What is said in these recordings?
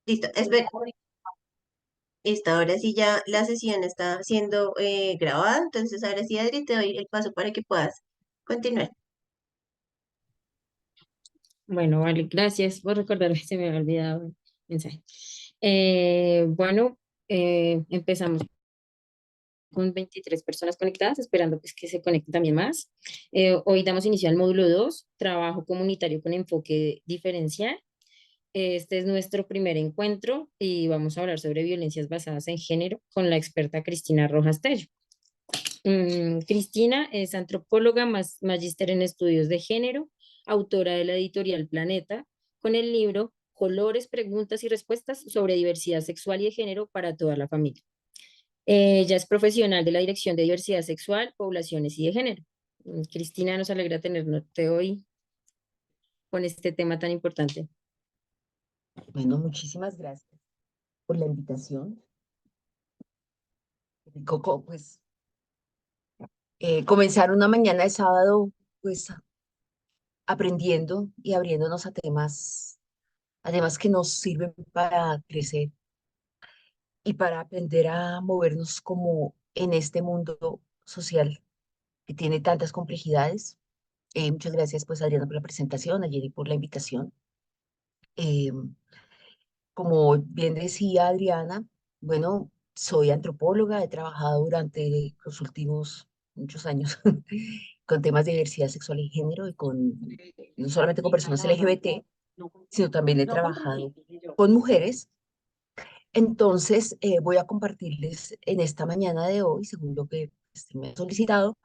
Listo, listo, ahora sí ya la sesión está siendo grabada, entonces ahora sí, Adri, te doy el paso para que puedas continuar. Bueno, vale, gracias por recordarme, se me había olvidado el mensaje. Bueno, empezamos con 23 personas conectadas, esperando pues que se conecten también más. Hoy damos inicio al módulo 2, trabajo comunitario con enfoque diferencial. Este es nuestro primer encuentro y vamos a hablar sobre violencias basadas en género con la experta Cristina Rojas Tello. Cristina es antropóloga, magíster en estudios de género, autora de la editorial Planeta, con el libro Colores, Preguntas y Respuestas sobre diversidad sexual y de género para toda la familia. Ella es profesional de la Dirección de Diversidad Sexual, Poblaciones y de Género. Cristina, nos alegra tenerte hoy con este tema tan importante. Bueno, muchísimas gracias por la invitación. Coco, pues comenzar una mañana de sábado, pues aprendiendo y abriéndonos a temas que nos sirven para crecer y para aprender a movernos como en este mundo social que tiene tantas complejidades. Muchas gracias, pues, Adriana, por la presentación, a Jenny por la invitación. Eh, Como bien decía Adriana, bueno, soy antropóloga, he trabajado durante los últimos muchos años con temas de diversidad sexual y género y no solamente con personas LGBT, sino también he trabajado con mujeres. Entonces, voy a compartirles en esta mañana de hoy, según lo que me han solicitado,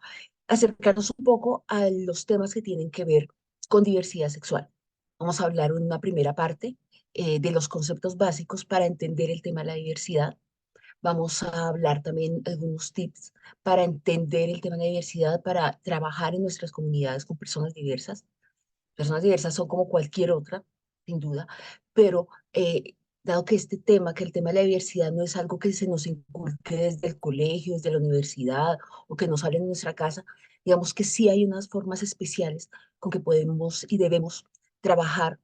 acercarnos un poco a los temas que tienen que ver con diversidad sexual. Vamos a hablar en una primera parte de los conceptos básicos para entender el tema de la diversidad. Vamos a hablar también algunos tips para entender el tema de la diversidad, para trabajar en nuestras comunidades con personas diversas. Personas diversas son como cualquier otra, sin duda, pero dado que este tema, que el tema de la diversidad no es algo que se nos inculque desde el colegio, desde la universidad o que nos sale en nuestra casa, digamos que sí hay unas formas especiales con que podemos y debemos trabajar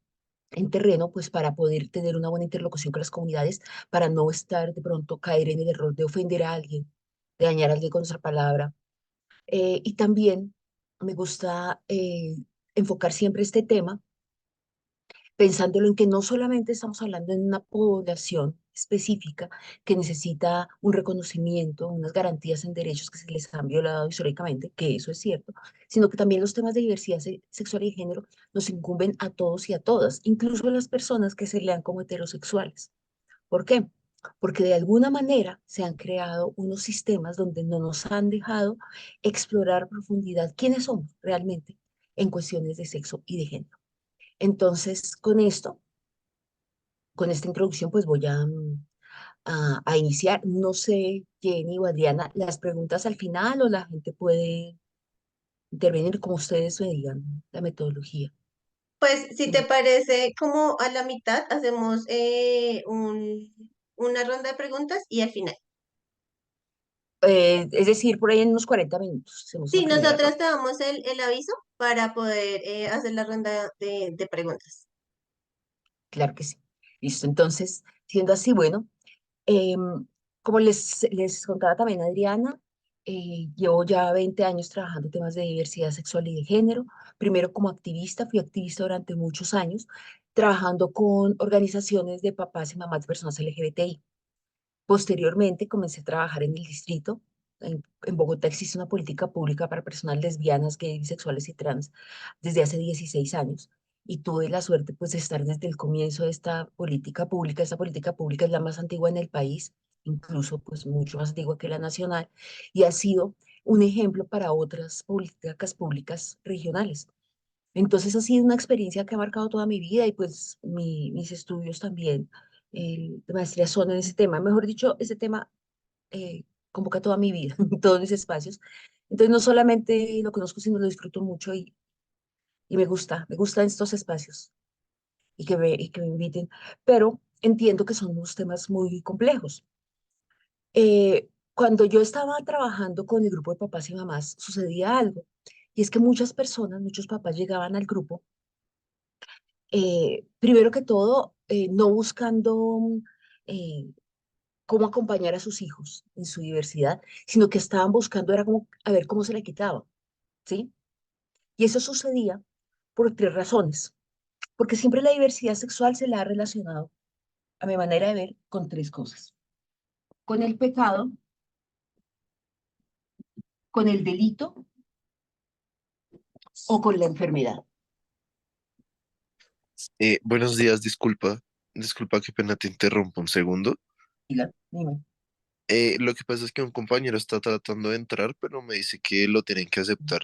en terreno, pues para poder tener una buena interlocución con las comunidades, para no estar de pronto caer en el error de ofender a alguien, de dañar a alguien con nuestra palabra. Y también me gusta enfocar siempre este tema pensándolo en que no solamente estamos hablando de una población específica que necesita un reconocimiento, unas garantías en derechos que se les han violado históricamente, que eso es cierto, sino que también los temas de diversidad sexual y género nos incumben a todos y a todas, incluso a las personas que se lean como heterosexuales. ¿Por qué? Porque de alguna manera se han creado unos sistemas donde no nos han dejado explorar a profundidad quiénes somos realmente en cuestiones de sexo y de género. Entonces, con esta introducción, pues voy a iniciar. No sé, Jenny o Adriana, las preguntas al final o la gente puede intervenir como ustedes me digan la metodología. Pues si te parece, como a la mitad hacemos una ronda de preguntas y al final. Es decir, por ahí en unos 40 minutos hacemos una Sí, primera nosotros ronda. te damos el aviso para poder hacer la ronda de preguntas. Claro que sí. Listo. Entonces, siendo así, bueno, como les contaba también Adriana, llevo ya 20 años trabajando temas de diversidad sexual y de género. Primero como activista, fui activista durante muchos años, trabajando con organizaciones de papás y mamás de personas LGBTI. Posteriormente comencé a trabajar en el distrito. En Bogotá existe una política pública para personas lesbianas, gays, bisexuales y trans desde hace 16 años. Y tuve la suerte pues de estar desde el comienzo de esta política pública. Esta política pública es la más antigua en el país, incluso pues mucho más antigua que la nacional, y ha sido un ejemplo para otras políticas públicas regionales. Entonces ha sido una experiencia que ha marcado toda mi vida y pues mis estudios también de maestría son en ese tema. Mejor dicho, ese tema convoca toda mi vida, todos mis espacios. Entonces no solamente lo conozco, sino lo disfruto mucho y me gustan estos espacios y que me inviten, pero entiendo que son unos temas muy complejos. Cuando yo estaba trabajando con el grupo de papás y mamás, sucedía algo, y es que muchas personas, muchos papás llegaban al grupo primero que todo, no buscando eh, cómo acompañar a sus hijos en su diversidad, sino que estaban buscando era como a ver cómo se le quitaba, ¿sí? Y eso sucedía por tres razones, porque siempre la diversidad sexual se la ha relacionado, a mi manera de ver, con tres cosas: con el pecado, con el delito o con la enfermedad. Buenos días, disculpa, qué pena te interrumpo un segundo. Dime. Lo que pasa es que un compañero está tratando de entrar, pero me dice que lo tienen que aceptar.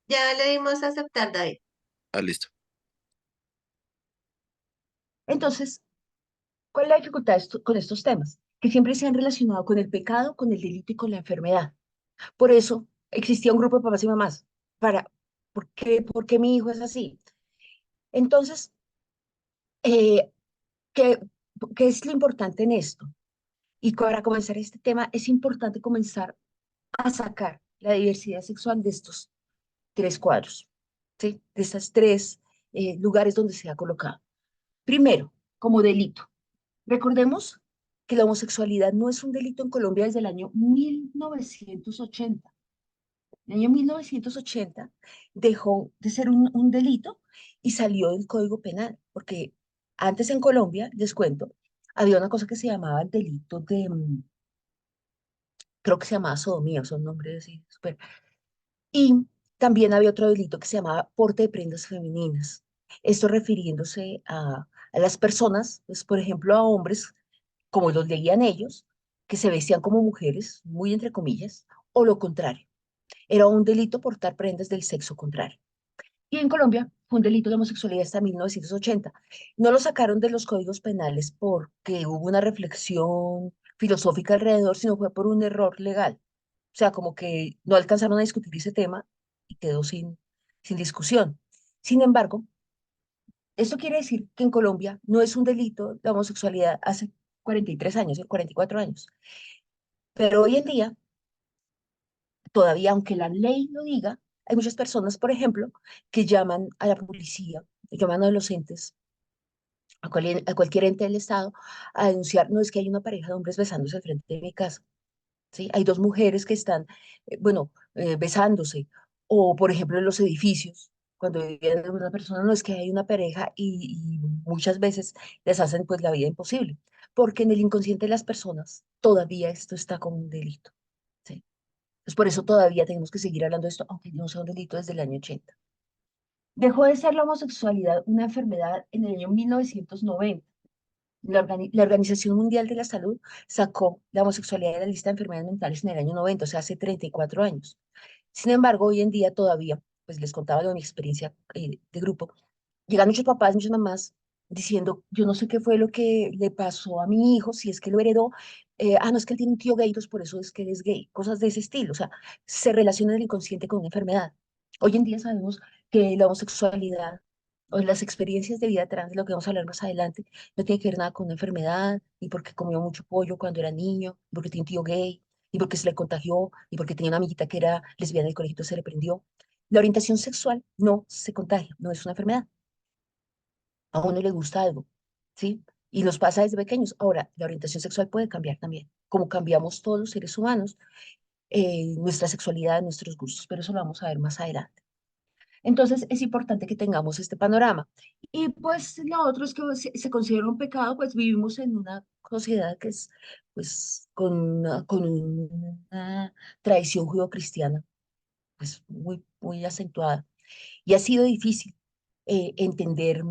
Ya le dimos a aceptar, David. Ah, listo. Entonces, ¿cuál es la dificultad con estos temas? Que siempre se han relacionado con el pecado, con el delito y con la enfermedad. Por eso existía un grupo de papás y mamás. Para, por qué mi hijo es así? Entonces, eh, ¿qué, qué es lo importante en esto? Y para comenzar este tema, es importante comenzar a sacar la diversidad sexual de estos tres cuadros, ¿sí? De estos tres lugares donde se ha colocado. Primero, como delito. Recordemos que la homosexualidad no es un delito en Colombia desde el año 1980. En el año 1980 dejó de ser un delito y salió del Código Penal, porque antes en Colombia, les cuento, había una cosa que se llamaba el delito de, creo que se llamaba sodomía, son nombres así, súper. Y también había otro delito que se llamaba porte de prendas femeninas. Esto refiriéndose a las personas, pues, por ejemplo, a hombres, como los leían ellos, que se vestían como mujeres, muy entre comillas, o lo contrario. Era un delito portar prendas del sexo contrario. Y en Colombia fue un delito de homosexualidad hasta 1980. No lo sacaron de los códigos penales porque hubo una reflexión filosófica alrededor, sino fue por un error legal. O sea, como que no alcanzaron a discutir ese tema y quedó sin discusión. Sin embargo, esto quiere decir que en Colombia no es un delito la homosexualidad hace 43 años, 44 años. Pero hoy en día todavía, aunque la ley lo diga, hay muchas personas, por ejemplo, que llaman a la policía, que llaman a los entes, a cualquier ente del Estado, a denunciar, no es que hay una pareja de hombres besándose al frente de mi casa, ¿sí? Hay dos mujeres que están, bueno, besándose, o por ejemplo en los edificios, cuando viven una persona, no es que hay una pareja y muchas veces les hacen pues la vida imposible, porque en el inconsciente de las personas todavía esto está como un delito, ¿sí? Pues por eso todavía tenemos que seguir hablando de esto, aunque no sea un delito desde el año 80. Dejó de ser la homosexualidad una enfermedad en el año 1990. La Organización Mundial de la Salud sacó la homosexualidad de la lista de enfermedades mentales en el año 90, o sea, hace 34 años. Sin embargo, hoy en día todavía, pues les contaba de mi experiencia de grupo, llegan muchos papás, muchas mamás diciendo, yo no sé qué fue lo que le pasó a mi hijo, si es que lo heredó, no es que él tiene un tío gay, pues por eso es que él es gay, cosas de ese estilo, o sea, se relaciona el inconsciente con una enfermedad. Hoy en día sabemos que la homosexualidad o las experiencias de vida trans, de lo que vamos a hablar más adelante, no tiene que ver nada con una enfermedad, ni porque comió mucho pollo cuando era niño, ni porque tiene un tío gay, ni porque se le contagió, ni porque tenía una amiguita que era lesbiana y el colegio se le prendió. La orientación sexual no se contagia, no es una enfermedad. A uno le gusta algo, ¿sí? Y nos pasa desde pequeños. Ahora, la orientación sexual puede cambiar también, como cambiamos todos los seres humanos, nuestra sexualidad, nuestros gustos, pero eso lo vamos a ver más adelante. Entonces, es importante que tengamos este panorama. Y pues lo otro es que se considera un pecado, pues vivimos en una sociedad que es, pues, con una tradición judeocristiana, pues, muy acentuada. Y ha sido difícil entender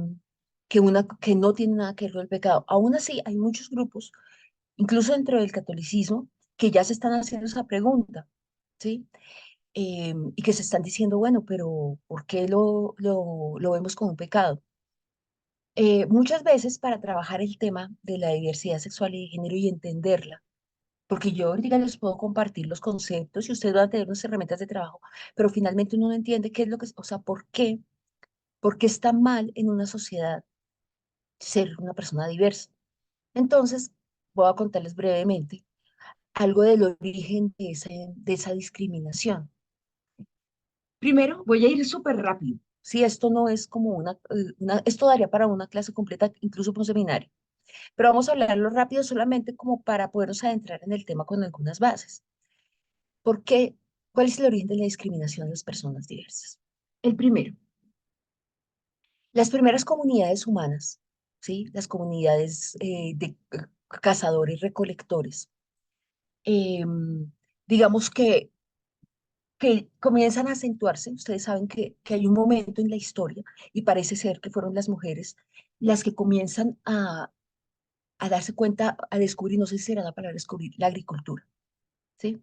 que no tiene nada que ver con el pecado. Aún así, hay muchos grupos, incluso dentro del catolicismo, que ya se están haciendo esa pregunta, ¿sí? Y que se están diciendo, bueno, pero ¿por qué lo vemos como un pecado? Muchas veces para trabajar el tema de la diversidad sexual y de género y entenderla, porque yo ahorita les puedo compartir los conceptos y ustedes van a tener unas herramientas de trabajo, pero finalmente uno no entiende qué es lo que, o sea, por qué está mal en una sociedad ser una persona diversa. Entonces, voy a contarles brevemente algo del origen de esa discriminación. Primero, voy a ir súper rápido. Sí, esto no es como esto daría para una clase completa, incluso para un seminario. Pero vamos a hablarlo rápido solamente como para podernos adentrar en el tema con algunas bases. ¿Por qué? ¿Cuál es el origen de la discriminación de las personas diversas? El primero, las primeras comunidades humanas, ¿sí? Las comunidades de cazadores, recolectores, digamos que comienzan a acentuarse. Ustedes saben que hay un momento en la historia y parece ser que fueron las mujeres las que comienzan a darse cuenta, a descubrir, no sé si será la palabra descubrir, la agricultura, ¿sí?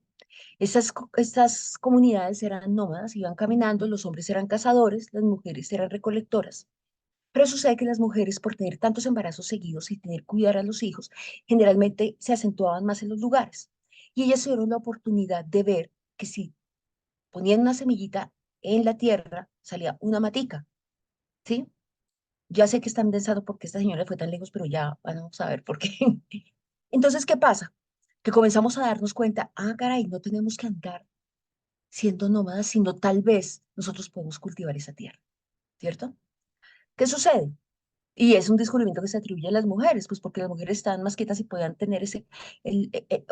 Estas comunidades eran nómadas, iban caminando, los hombres eran cazadores, las mujeres eran recolectoras. Pero sucede que las mujeres, por tener tantos embarazos seguidos y tener que cuidar a los hijos, generalmente se acentuaban más en los lugares. Y ellas tuvieron la oportunidad de ver que si ponían una semillita en la tierra, salía una matica, ¿sí? Ya sé que están pensando por qué esta señora fue tan lejos, pero ya vamos a ver por qué. Entonces, ¿qué pasa? Que comenzamos a darnos cuenta, caray, no tenemos que andar siendo nómadas, sino tal vez nosotros podemos cultivar esa tierra, ¿cierto? ¿Qué sucede? Y es un descubrimiento que se atribuye a las mujeres, pues porque las mujeres estaban más quietas y podían tener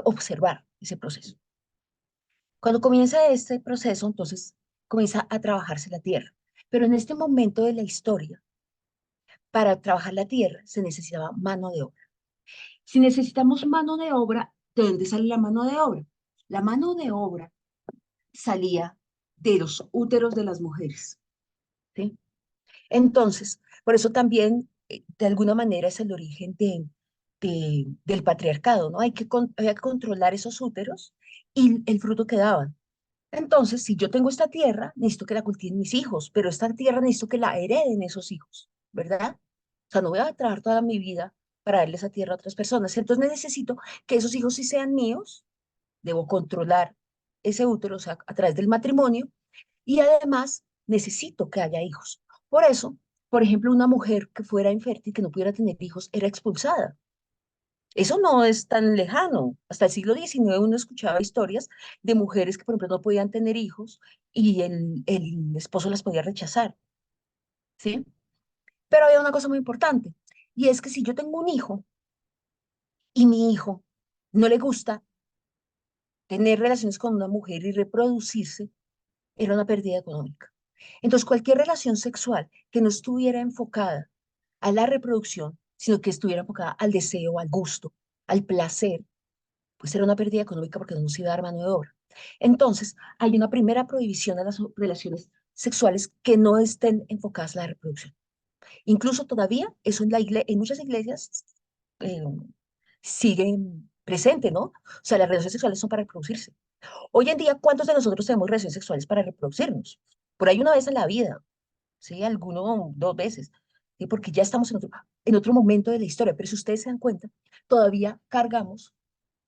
observar ese proceso. Cuando comienza este proceso, entonces comienza a trabajarse la tierra. Pero en este momento de la historia, para trabajar la tierra se necesitaba mano de obra. Si necesitamos mano de obra, ¿de dónde sale la mano de obra? La mano de obra salía de los úteros de las mujeres, ¿sí? Entonces, por eso también, de alguna manera, es el origen del patriarcado, ¿no? Había que controlar esos úteros y el fruto que daban. Entonces, si yo tengo esta tierra, necesito que la cultiven mis hijos, pero esta tierra necesito que la hereden esos hijos, ¿verdad? O sea, no voy a trabajar toda mi vida para darle esa tierra a otras personas. Entonces necesito que esos hijos sí sean míos, debo controlar ese útero, o sea, a través del matrimonio, y además necesito que haya hijos. Por eso, por ejemplo, una mujer que fuera infértil, que no pudiera tener hijos, era expulsada. Eso no es tan lejano. Hasta el siglo XIX uno escuchaba historias de mujeres que, por ejemplo, no podían tener hijos y el esposo las podía rechazar, ¿sí? Pero había una cosa muy importante, y es que si yo tengo un hijo y mi hijo no le gusta tener relaciones con una mujer y reproducirse, era una pérdida económica. Entonces, cualquier relación sexual que no estuviera enfocada a la reproducción, sino que estuviera enfocada al deseo, al gusto, al placer, pues era una pérdida económica porque no nos iba a dar mano de obra. Entonces, hay una primera prohibición a las relaciones sexuales que no estén enfocadas a la reproducción. Incluso todavía eso en muchas iglesias eh, sigue presente, ¿no? O sea, las relaciones sexuales son para reproducirse. Hoy en día, ¿cuántos de nosotros tenemos relaciones sexuales para reproducirnos? Por ahí una vez en la vida, ¿sí? Alguno 2 veces, ¿sí? Porque ya estamos en otro momento de la historia. Pero si ustedes se dan cuenta, todavía cargamos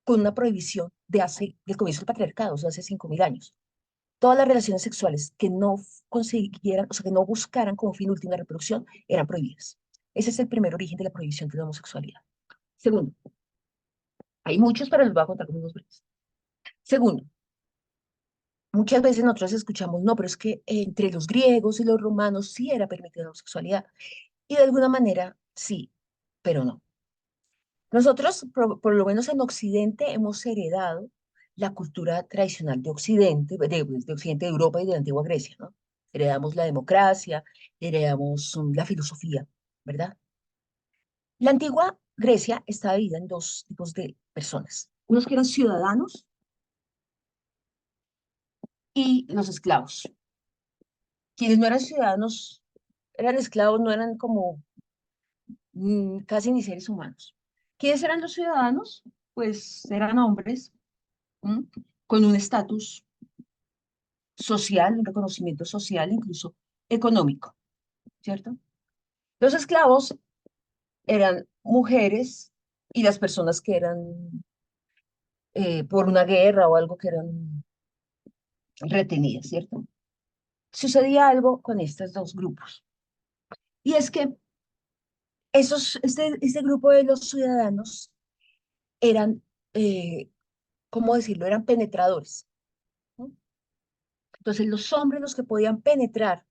con una prohibición del comienzo del patriarcado, o sea, hace 5.000 años. Todas las relaciones sexuales que no consiguieran, o sea, que no buscaran como fin último la reproducción, eran prohibidas. Ese es el primer origen de la prohibición de la homosexualidad. Segundo, hay muchos, pero les voy a contar como unos breves. Segundo, muchas veces nosotros escuchamos, no, pero es que entre los griegos y los romanos sí era permitida la homosexualidad. Y de alguna manera sí, pero no. Nosotros, por lo menos en Occidente, hemos heredado la cultura tradicional de Occidente, de Occidente, de Europa y de la antigua Grecia, ¿no? Heredamos la democracia, heredamos la filosofía, ¿verdad? La antigua Grecia estaba dividida en dos tipos de personas, unos que eran ciudadanos y los esclavos. Quienes no eran ciudadanos eran esclavos, no eran como casi ni seres humanos. ¿Quiénes eran los ciudadanos? Pues eran hombres ¿m? Con un estatus social, un reconocimiento social, incluso económico, ¿cierto? Los esclavos eran mujeres y las personas que eran por una guerra o algo que eran retenidas, ¿cierto? Sucedía algo con estos dos grupos. Y es que este grupo de los ciudadanos eran, ¿cómo decirlo? Eran penetradores, ¿no? Entonces los hombres los que podían penetrar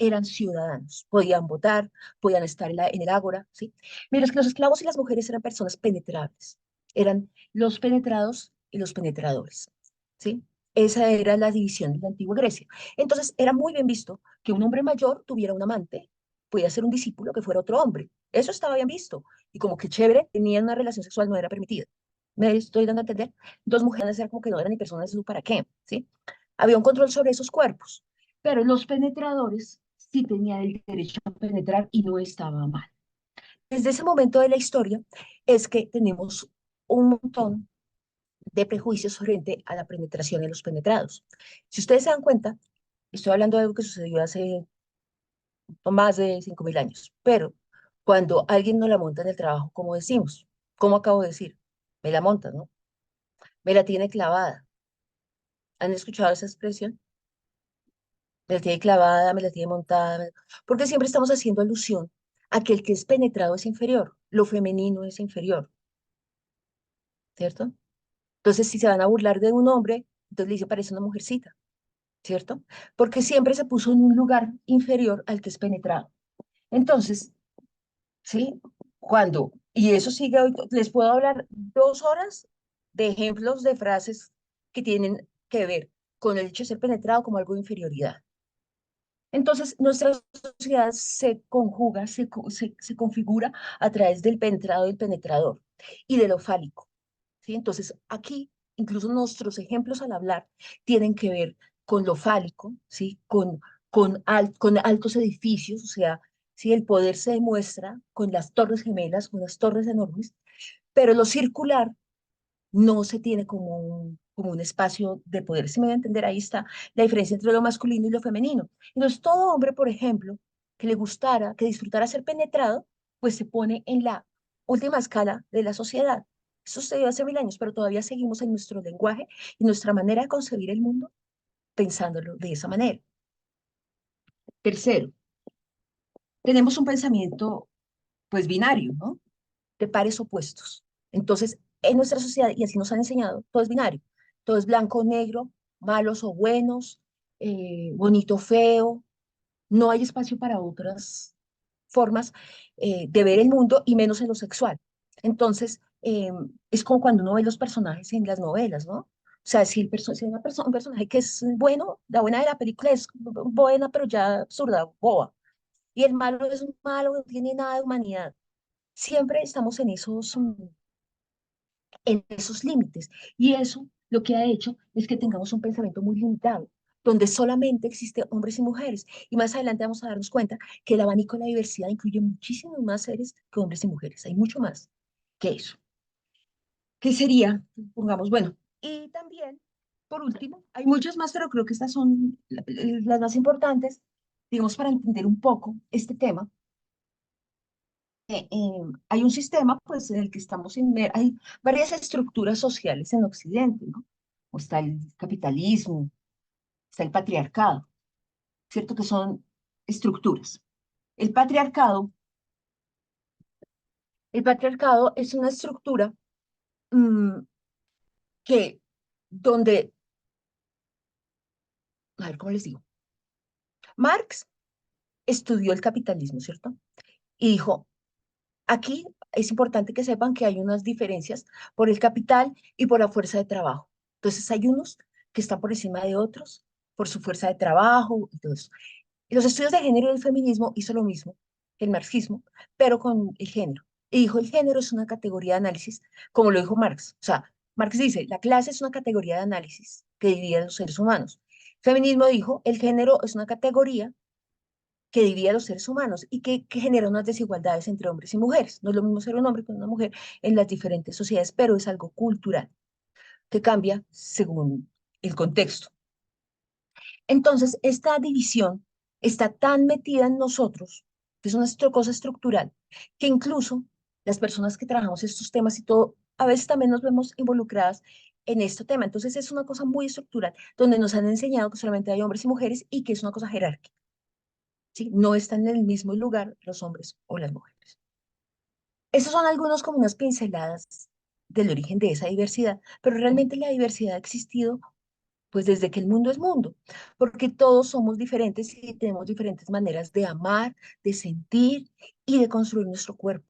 eran ciudadanos, podían votar, podían estar en el ágora, ¿sí? Mientras que los esclavos y las mujeres eran personas penetrables, eran los penetrados y los penetradores, ¿sí? Esa era la división de la antigua Grecia. Entonces, era muy bien visto que un hombre mayor tuviera un amante, podía ser un discípulo que fuera otro hombre. Eso estaba bien visto. Y como que chévere, tenían una relación sexual, no era permitida. ¿Me estoy dando a entender? Dos mujeres eran como que no eran ni personas de su para qué, ¿sí? Había un control sobre esos cuerpos, pero los penetradores sí tenían el derecho a penetrar y no estaba mal. Desde ese momento de la historia es que tenemos un montón de prejuicios frente a la penetración de los penetrados. Si ustedes se dan cuenta, estoy hablando de algo que sucedió hace más de 5.000 años, pero cuando alguien no la monta en el trabajo, ¿cómo decimos? ¿Cómo acabo de decir? Me la monta, ¿no? Me la tiene clavada. ¿Han escuchado esa expresión? Me la tiene clavada, me la tiene montada, porque siempre estamos haciendo alusión a que el que es penetrado es inferior, lo femenino es inferior, ¿cierto? Entonces, si se van a burlar de un hombre, entonces le dice, parece una mujercita, ¿cierto? Porque siempre se puso en un lugar inferior al que es penetrado. Entonces, ¿sí? Y eso sigue hoy, les puedo hablar 2 horas de ejemplos de frases que tienen que ver con el hecho de ser penetrado como algo de inferioridad. Entonces, nuestra sociedad se conjuga, se configura a través del penetrado y el penetrador y de lo fálico, ¿sí? Entonces, aquí, incluso nuestros ejemplos al hablar tienen que ver con lo fálico, ¿sí? Con altos edificios, o sea, ¿sí? El poder se demuestra con las torres gemelas, con las torres enormes, pero lo circular no se tiene como un espacio de poder. Si me voy a entender, ahí está la diferencia entre lo masculino y lo femenino. Entonces, todo hombre, por ejemplo, que le gustara, que disfrutara ser penetrado, pues se pone en la última escala de la sociedad. Eso sucedió hace 1.000 años, pero todavía seguimos en nuestro lenguaje y nuestra manera de concebir el mundo pensándolo de esa manera. Tercero, tenemos un pensamiento, pues, binario, ¿no? De pares opuestos. Entonces, en nuestra sociedad, y así nos han enseñado, todo es binario. Todo es blanco o negro, malos o buenos, bonito o feo. No hay espacio para otras formas de ver el mundo y menos en lo sexual. Entonces, es como cuando uno ve los personajes en las novelas, ¿no? O sea, si hay un personaje que es bueno, la buena de la película es buena, pero ya absurda, boba. Y el malo es un malo, no tiene nada de humanidad. Siempre estamos en esos límites. Y eso lo que ha hecho es que tengamos un pensamiento muy limitado, donde solamente existe hombres y mujeres. Y más adelante vamos a darnos cuenta que el abanico de la diversidad incluye muchísimos más seres que hombres y mujeres. Hay mucho más que eso. ¿Qué sería? Pongamos, bueno, y también, por último, hay muchas más, pero creo que estas son las más importantes, digamos, para entender un poco este tema. Hay un sistema pues en el que estamos hay varias estructuras sociales en Occidente, ¿no? O está el capitalismo, está el patriarcado, ¿cierto? Que son estructuras. El patriarcado, el patriarcado es una estructura mm, que, donde, a ver, ¿cómo les digo? Marx estudió el capitalismo, ¿cierto? Y dijo, aquí es importante que sepan que hay unas diferencias por el capital y por la fuerza de trabajo. Entonces hay unos que están por encima de otros por su fuerza de trabajo y todo eso. Y los estudios de género y el feminismo hizo lo mismo que el marxismo, pero con el género. Y dijo, el género es una categoría de análisis, como lo dijo Marx. O sea, Marx dice, la clase es una categoría de análisis que divide a los seres humanos. Feminismo dijo, el género es una categoría que divide a los seres humanos y que genera unas desigualdades entre hombres y mujeres. No es lo mismo ser un hombre que una mujer en las diferentes sociedades, pero es algo cultural que cambia según el contexto. Entonces, esta división está tan metida en nosotros, que es una cosa estructural, que incluso las personas que trabajamos estos temas y todo, a veces también nos vemos involucradas en este tema. Entonces, es una cosa muy estructural, donde nos han enseñado que solamente hay hombres y mujeres y que es una cosa jerárquica. ¿Sí? No están en el mismo lugar los hombres o las mujeres. Estos son algunos como unas pinceladas del origen de esa diversidad, pero realmente la diversidad ha existido Pues desde que el mundo es mundo, porque todos somos diferentes y tenemos diferentes maneras de amar, de sentir y de construir nuestro cuerpo.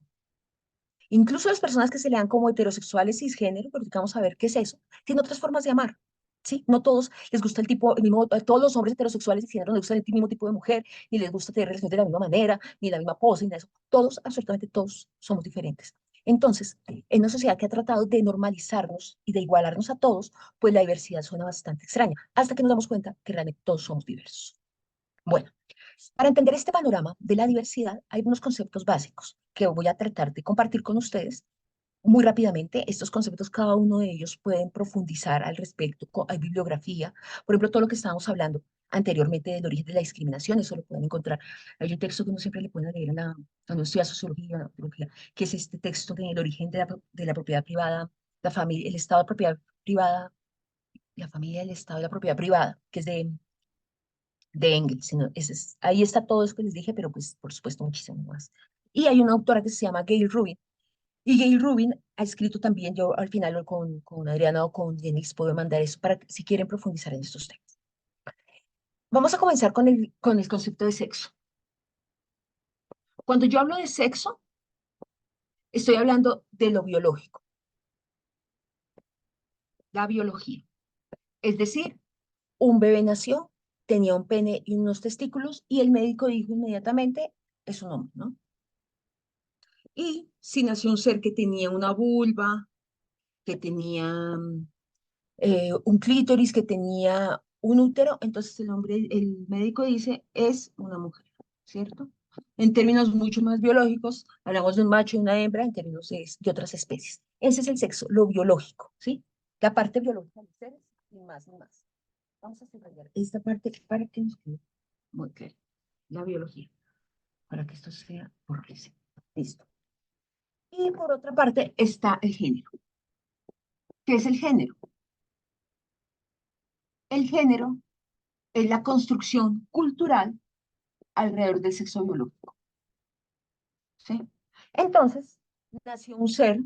Incluso las personas que se lean como heterosexuales cisgénero, porque vamos a ver qué es eso, tienen otras formas de amar. ¿Sí? No todos les gusta el mismo, a todos los hombres heterosexuales cisgénero no les gusta el mismo tipo de mujer, ni les gusta tener relaciones de la misma manera, ni la misma pose, ni nada de eso. Todos, absolutamente todos, somos diferentes. Entonces, en una sociedad que ha tratado de normalizarnos y de igualarnos a todos, pues la diversidad suena bastante extraña, hasta que nos damos cuenta que realmente todos somos diversos. Bueno, para entender este panorama de la diversidad, hay unos conceptos básicos que voy a tratar de compartir con ustedes muy rápidamente. Estos conceptos, cada uno de ellos pueden profundizar al respecto. Hay bibliografía, por ejemplo, todo lo que estábamos hablando anteriormente del origen de la discriminación, eso lo pueden encontrar. Hay un texto que uno siempre le puede leer cuando estudia sociología, antropología, que es este texto del origen de la propiedad privada, la familia, el estado de propiedad privada, la familia, el estado de la propiedad privada, que es de Engels. Sino ahí está todo eso que les dije, pero pues por supuesto muchísimo más. Y hay una autora que se llama Gail Rubin, y Gail Rubin ha escrito también, yo al final con Adriana o con Denise puedo mandar eso para que, si quieren profundizar en estos temas. Vamos a comenzar con el concepto de sexo. Cuando yo hablo de sexo, estoy hablando de lo biológico, la biología. Es decir, un bebé nació, tenía un pene y unos testículos y el médico dijo inmediatamente, es un hombre, ¿no? Y si nació un ser que tenía una vulva, que tenía un clítoris, que tenía un útero, entonces el hombre, el médico dice, es una mujer, ¿cierto? En términos mucho más biológicos, hablamos de un macho y una hembra en términos de otras especies. Ese es el sexo, lo biológico, ¿sí? La parte biológica de los seres, y más, y más. Vamos a subrayar esta parte para que nos quede muy claro. La biología, para que esto sea por risa. Listo. Y por otra parte está el género. ¿Qué es el género? El género es la construcción cultural alrededor del sexo biológico, ¿sí? Entonces, nació un ser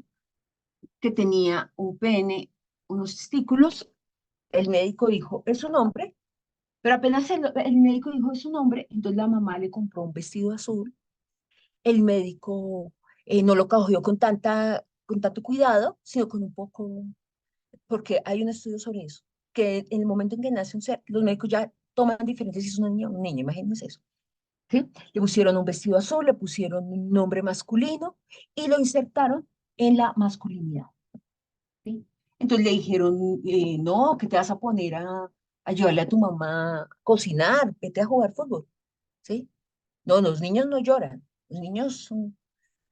que tenía un pene, unos testículos, el médico dijo, es un hombre, pero apenas el médico dijo, es un hombre, entonces la mamá le compró un vestido azul, el médico no lo cogió con tanto cuidado, sino con un poco, porque hay un estudio sobre eso, que en el momento en que nace un ser, los médicos ya toman diferencias si es una niña o un niño, imagínense eso. ¿Sí? Le pusieron un vestido azul, le pusieron un nombre masculino y lo insertaron en la masculinidad. ¿Sí? Entonces le dijeron, no, que te vas a poner a ayudarle a tu mamá a cocinar, vete a jugar fútbol. ¿Sí? No, los niños no lloran, los niños,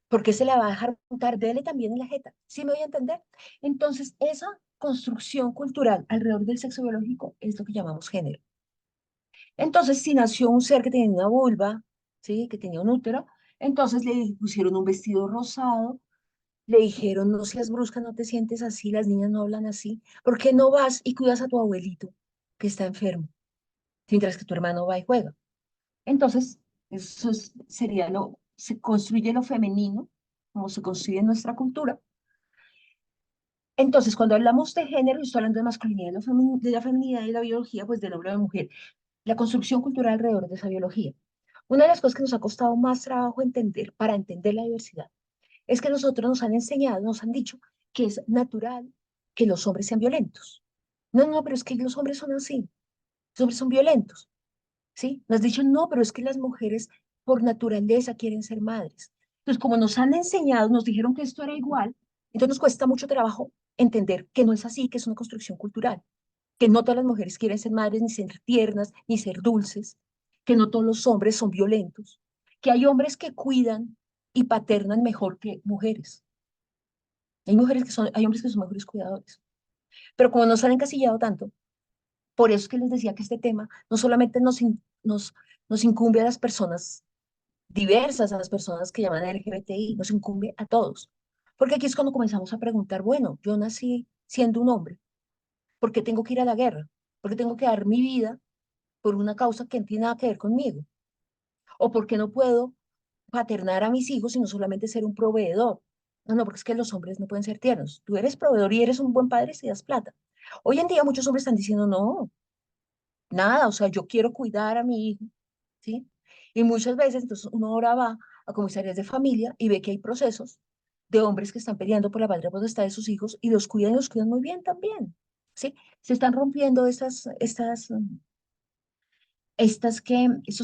¿por qué se la va a dejar montar? Dele también en la jeta. ¿Sí me voy a entender? Entonces, esa construcción cultural alrededor del sexo biológico es lo que llamamos género. Entonces, si nació un ser que tenía una vulva, ¿sí? Que tenía un útero, entonces le pusieron un vestido rosado, le dijeron, no seas brusca, no te sientes así, las niñas no hablan así. ¿Por qué no vas y cuidas a tu abuelito que está enfermo, mientras que tu hermano va y juega? Entonces, sería se construye lo femenino, como se construye en nuestra cultura. Entonces, cuando hablamos de género, estoy hablando de masculinidad, de la feminidad y la biología, pues del hombre y de la mujer, la construcción cultural alrededor de esa biología. Una de las cosas que nos ha costado más trabajo entender para entender la diversidad es que nosotros nos han enseñado, nos han dicho que es natural que los hombres sean violentos. No, no, pero es que los hombres son así, los hombres son violentos, ¿sí? Nos han dicho, no, pero es que las mujeres por naturaleza quieren ser madres. Entonces, como nos han enseñado, nos dijeron que esto era igual, entonces nos cuesta mucho trabajo entender que no es así, que es una construcción cultural, que no todas las mujeres quieren ser madres, ni ser tiernas, ni ser dulces, que no todos los hombres son violentos, que hay hombres que cuidan y paternan mejor que mujeres. Hay hombres que son mejores cuidadores. Pero como nos han encasillado tanto, por eso es que les decía que este tema no solamente nos incumbe a las personas diversas, a las personas que llaman LGBTI, nos incumbe a todos. Porque aquí es cuando comenzamos a preguntar, bueno, yo nací siendo un hombre, ¿por qué tengo que ir a la guerra? ¿Por qué tengo que dar mi vida por una causa que no tiene nada que ver conmigo? ¿O por qué no puedo paternar a mis hijos sino solamente ser un proveedor? No, no, porque es que los hombres no pueden ser tiernos. Tú eres proveedor y eres un buen padre si das plata. Hoy en día muchos hombres están diciendo, no, nada, o sea, yo quiero cuidar a mi hijo, ¿sí? Y muchas veces, entonces, uno ahora va a comisarías de familia y ve que hay procesos de hombres que están peleando por la patria potestad de sus hijos y los cuidan muy bien también, ¿sí? Se están rompiendo estos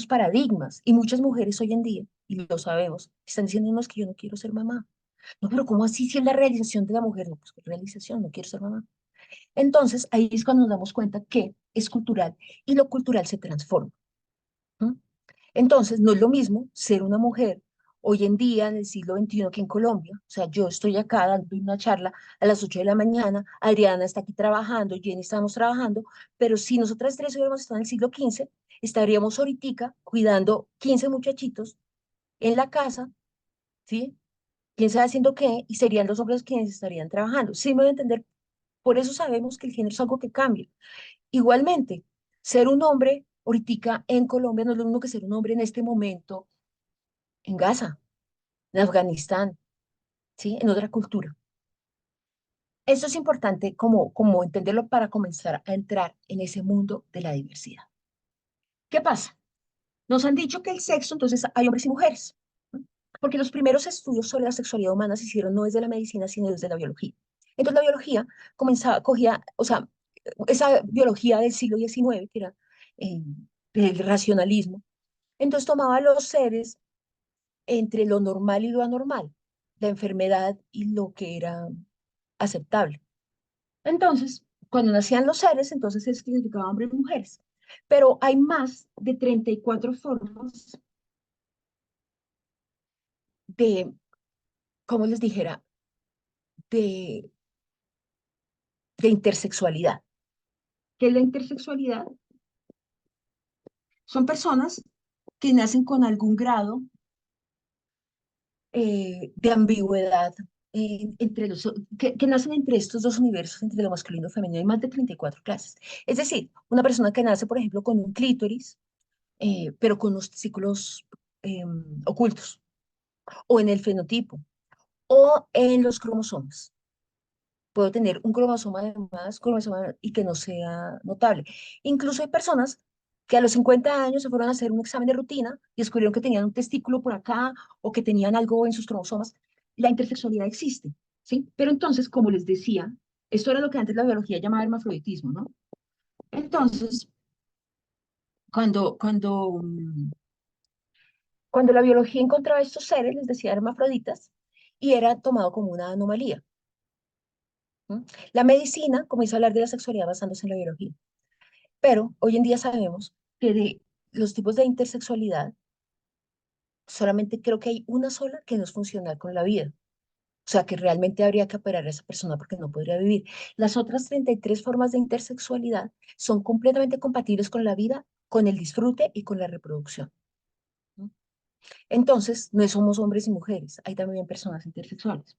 paradigmas y muchas mujeres hoy en día, y lo sabemos, están diciendo, no, es que yo no quiero ser mamá. No, pero ¿cómo así si es la realización de la mujer? No, pues ¿qué realización? No quiero ser mamá. Entonces, ahí es cuando nos damos cuenta que es cultural y lo cultural se transforma. ¿M? Entonces, no es lo mismo ser una mujer hoy en día, en el siglo XXI, que en Colombia. O sea, yo estoy acá dando una charla a las 8 de la mañana, Adriana está aquí trabajando, Jenny estamos trabajando, pero si nosotras tres hubiéramos estado en el siglo XV, estaríamos ahorita cuidando 15 muchachitos en la casa, ¿sí? ¿Quién sabe haciendo qué? Y serían los hombres quienes estarían trabajando. Sí me voy a entender. Por eso sabemos que el género es algo que cambia. Igualmente, ser un hombre ahorita en Colombia no es lo mismo que ser un hombre en este momento en Gaza, en Afganistán, ¿sí? En otra cultura. Eso es importante como entenderlo para comenzar a entrar en ese mundo de la diversidad. ¿Qué pasa? Nos han dicho que el sexo, entonces hay hombres y mujeres, ¿no? Porque los primeros estudios sobre la sexualidad humana se hicieron no desde la medicina, sino desde la biología. Entonces la biología cogía, o sea, esa biología del siglo XIX, que era eh, el racionalismo, entonces tomaba los seres entre lo normal y lo anormal, la enfermedad y lo que era aceptable. Entonces, cuando nacían los seres, entonces se clasificaba hombres y mujeres. Pero hay más de 34 formas de, como les dijera, de, de intersexualidad. ¿Qué es la intersexualidad? Son personas que nacen con algún grado de ambigüedad entre que nacen entre estos dos universos, entre lo masculino y lo femenino. Hay más de 34 clases. Es decir, una persona que nace, por ejemplo, con un clítoris, pero con los testículos ocultos, o en el fenotipo, o en los cromosomas. Puedo tener un cromosoma de más, cromosoma y que no sea notable. Incluso hay personas que a los 50 años se fueron a hacer un examen de rutina y descubrieron que tenían un testículo por acá o que tenían algo en sus cromosomas. La intersexualidad existe, ¿sí? Pero entonces, como les decía, esto era lo que antes la biología llamaba hermafroditismo, ¿no? Entonces, cuando la biología encontraba estos seres, les decía hermafroditas, y era tomado como una anomalía. ¿M? La medicina comienza a hablar de la sexualidad basándose en la biología. Pero hoy en día sabemos que de los tipos de intersexualidad, solamente creo que hay una sola que no es funcional con la vida. O sea, que realmente habría que operar a esa persona porque no podría vivir. Las otras 33 formas de intersexualidad son completamente compatibles con la vida, con el disfrute y con la reproducción, ¿no? Entonces, no somos hombres y mujeres, hay también personas intersexuales.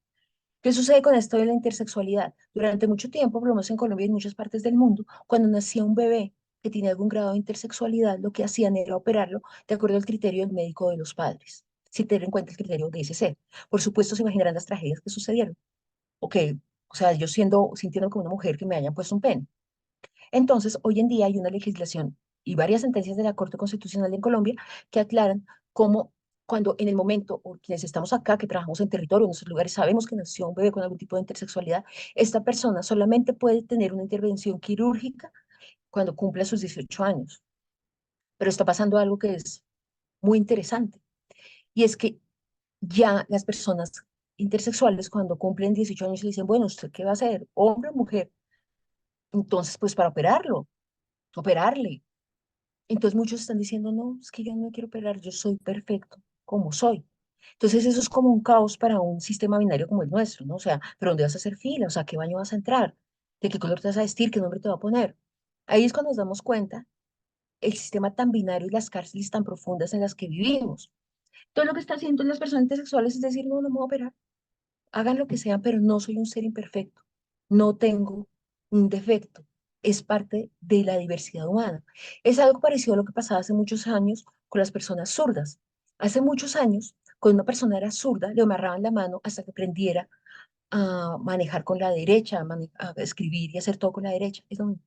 ¿Qué sucede con esto de la intersexualidad? Durante mucho tiempo, por lo menos en Colombia y en muchas partes del mundo, cuando nacía un bebé que tiene algún grado de intersexualidad, lo que hacían era operarlo de acuerdo al criterio del médico de los padres, sin tener en cuenta el criterio de ese ser. Por supuesto, se imaginarán las tragedias que sucedieron. Ok, o sea, yo sintiendo como una mujer que me hayan puesto un pene. Entonces, hoy en día hay una legislación y varias sentencias de la Corte Constitucional en Colombia que aclaran cómo cuando en el momento, o quienes estamos acá, que trabajamos en territorio, en nuestros lugares, sabemos que nació un bebé con algún tipo de intersexualidad, esta persona solamente puede tener una intervención quirúrgica cuando cumpla sus 18 años. Pero está pasando algo que es muy interesante, y es que ya las personas intersexuales cuando cumplen 18 años le dicen, bueno, ¿usted qué va a hacer? ¿Hombre o mujer? Entonces, pues para operarle. Entonces muchos están diciendo, no, es que yo no me quiero operar, yo soy perfecto como soy. Entonces eso es como un caos para un sistema binario como el nuestro, ¿no? O sea, ¿pero dónde vas a hacer fila? O sea, ¿qué baño vas a entrar? ¿De qué color te vas a vestir? ¿Qué nombre te va a poner? Ahí es cuando nos damos cuenta el sistema tan binario y las cárceles tan profundas en las que vivimos. Todo lo que están haciendo las personas intersexuales es decir, no, no me voy a operar, hagan lo que sea, pero no soy un ser imperfecto, no tengo un defecto, es parte de la diversidad humana. Es algo parecido a lo que pasaba hace muchos años con las personas zurdas. Hace muchos años, cuando una persona era zurda, le amarraban la mano hasta que aprendiera a manejar con la derecha, a escribir y hacer todo con la derecha. Es lo mismo.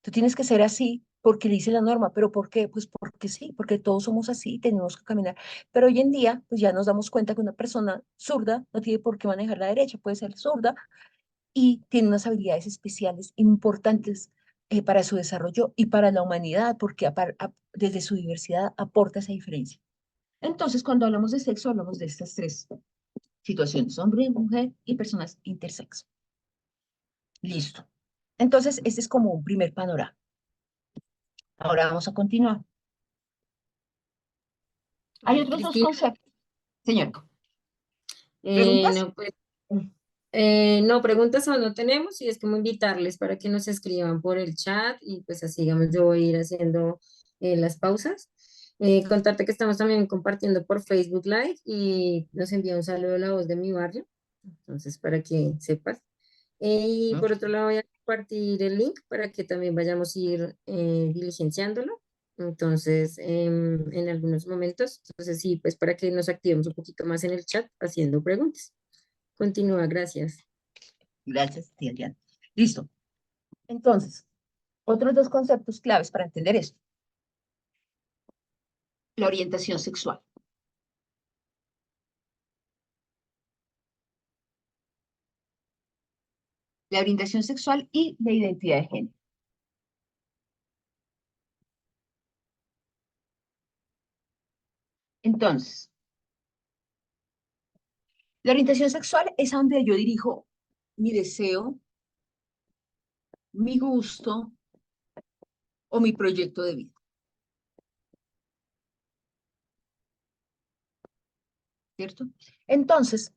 Tú tienes que ser así porque dice la norma, pero ¿por qué? Pues porque sí, porque todos somos así, tenemos que caminar. Pero hoy en día, pues ya nos damos cuenta que una persona zurda no tiene por qué manejar la derecha, puede ser zurda y tiene unas habilidades especiales importantes para su desarrollo y para la humanidad, porque desde su diversidad aporta esa diferencia. Entonces, cuando hablamos de sexo, hablamos de estas tres situaciones, hombre, mujer y personas intersexo. Listo. Entonces, este es como un primer panorama. Ahora vamos a continuar. Hay otros dos Cristina, conceptos. Señor, ¿preguntas? no, pues, no, preguntas aún no tenemos y es como invitarles para que nos escriban por el chat y pues así, digamos, yo voy a ir haciendo las pausas. Contarte que estamos también compartiendo por Facebook Live y nos envía un saludo a la voz de mi barrio, entonces para que sepas. Y por otro lado voy a compartir el link para que también vayamos a ir diligenciándolo. Entonces, en algunos momentos, entonces sí, pues para que nos activemos un poquito más en el chat haciendo preguntas. Continúa, gracias. Gracias, tía Diana. Listo. Entonces, otros dos conceptos claves para entender esto. La orientación sexual. La orientación sexual y la identidad de género. Entonces, la orientación sexual es a donde yo dirijo mi deseo, mi gusto o mi proyecto de vida, ¿cierto? Entonces,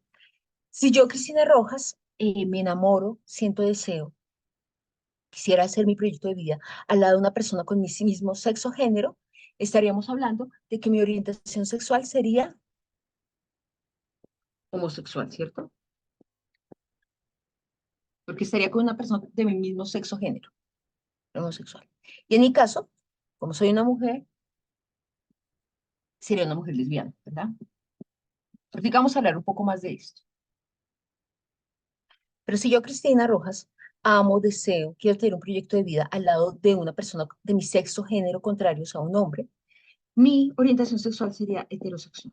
si yo, Cristina Rojas, me enamoro, siento deseo, quisiera hacer mi proyecto de vida al lado de una persona con mi mismo sexo género, estaríamos hablando de que mi orientación sexual sería homosexual, ¿cierto? Porque estaría con una persona de mi mismo sexo género, homosexual. Y en mi caso, como soy una mujer, sería una mujer lesbiana, ¿verdad? Ahorita vamos a hablar un poco más de esto. Pero si yo, Cristina Rojas, amo, deseo, quiero tener un proyecto de vida al lado de una persona de mi sexo género contrario, o sea, un hombre, mi orientación sexual sería heterosexual.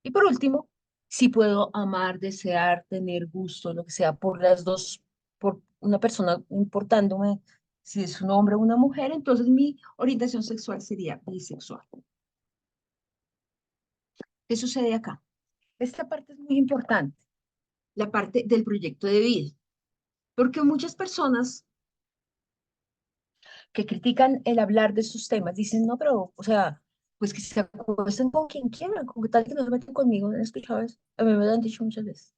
Y por último, si puedo amar, desear, tener gusto, lo que sea, por las dos, por una persona importándome si es un hombre o una mujer, entonces mi orientación sexual sería bisexual. ¿Qué sucede acá? Esta parte es muy importante, la parte del proyecto de vida, porque muchas personas que critican el hablar de estos temas dicen, no, pero, o sea, pues que se acuesten con quien quieran, con tal que no se metan conmigo, ¿no? ¿Han escuchado eso? A mí me lo han dicho muchas veces.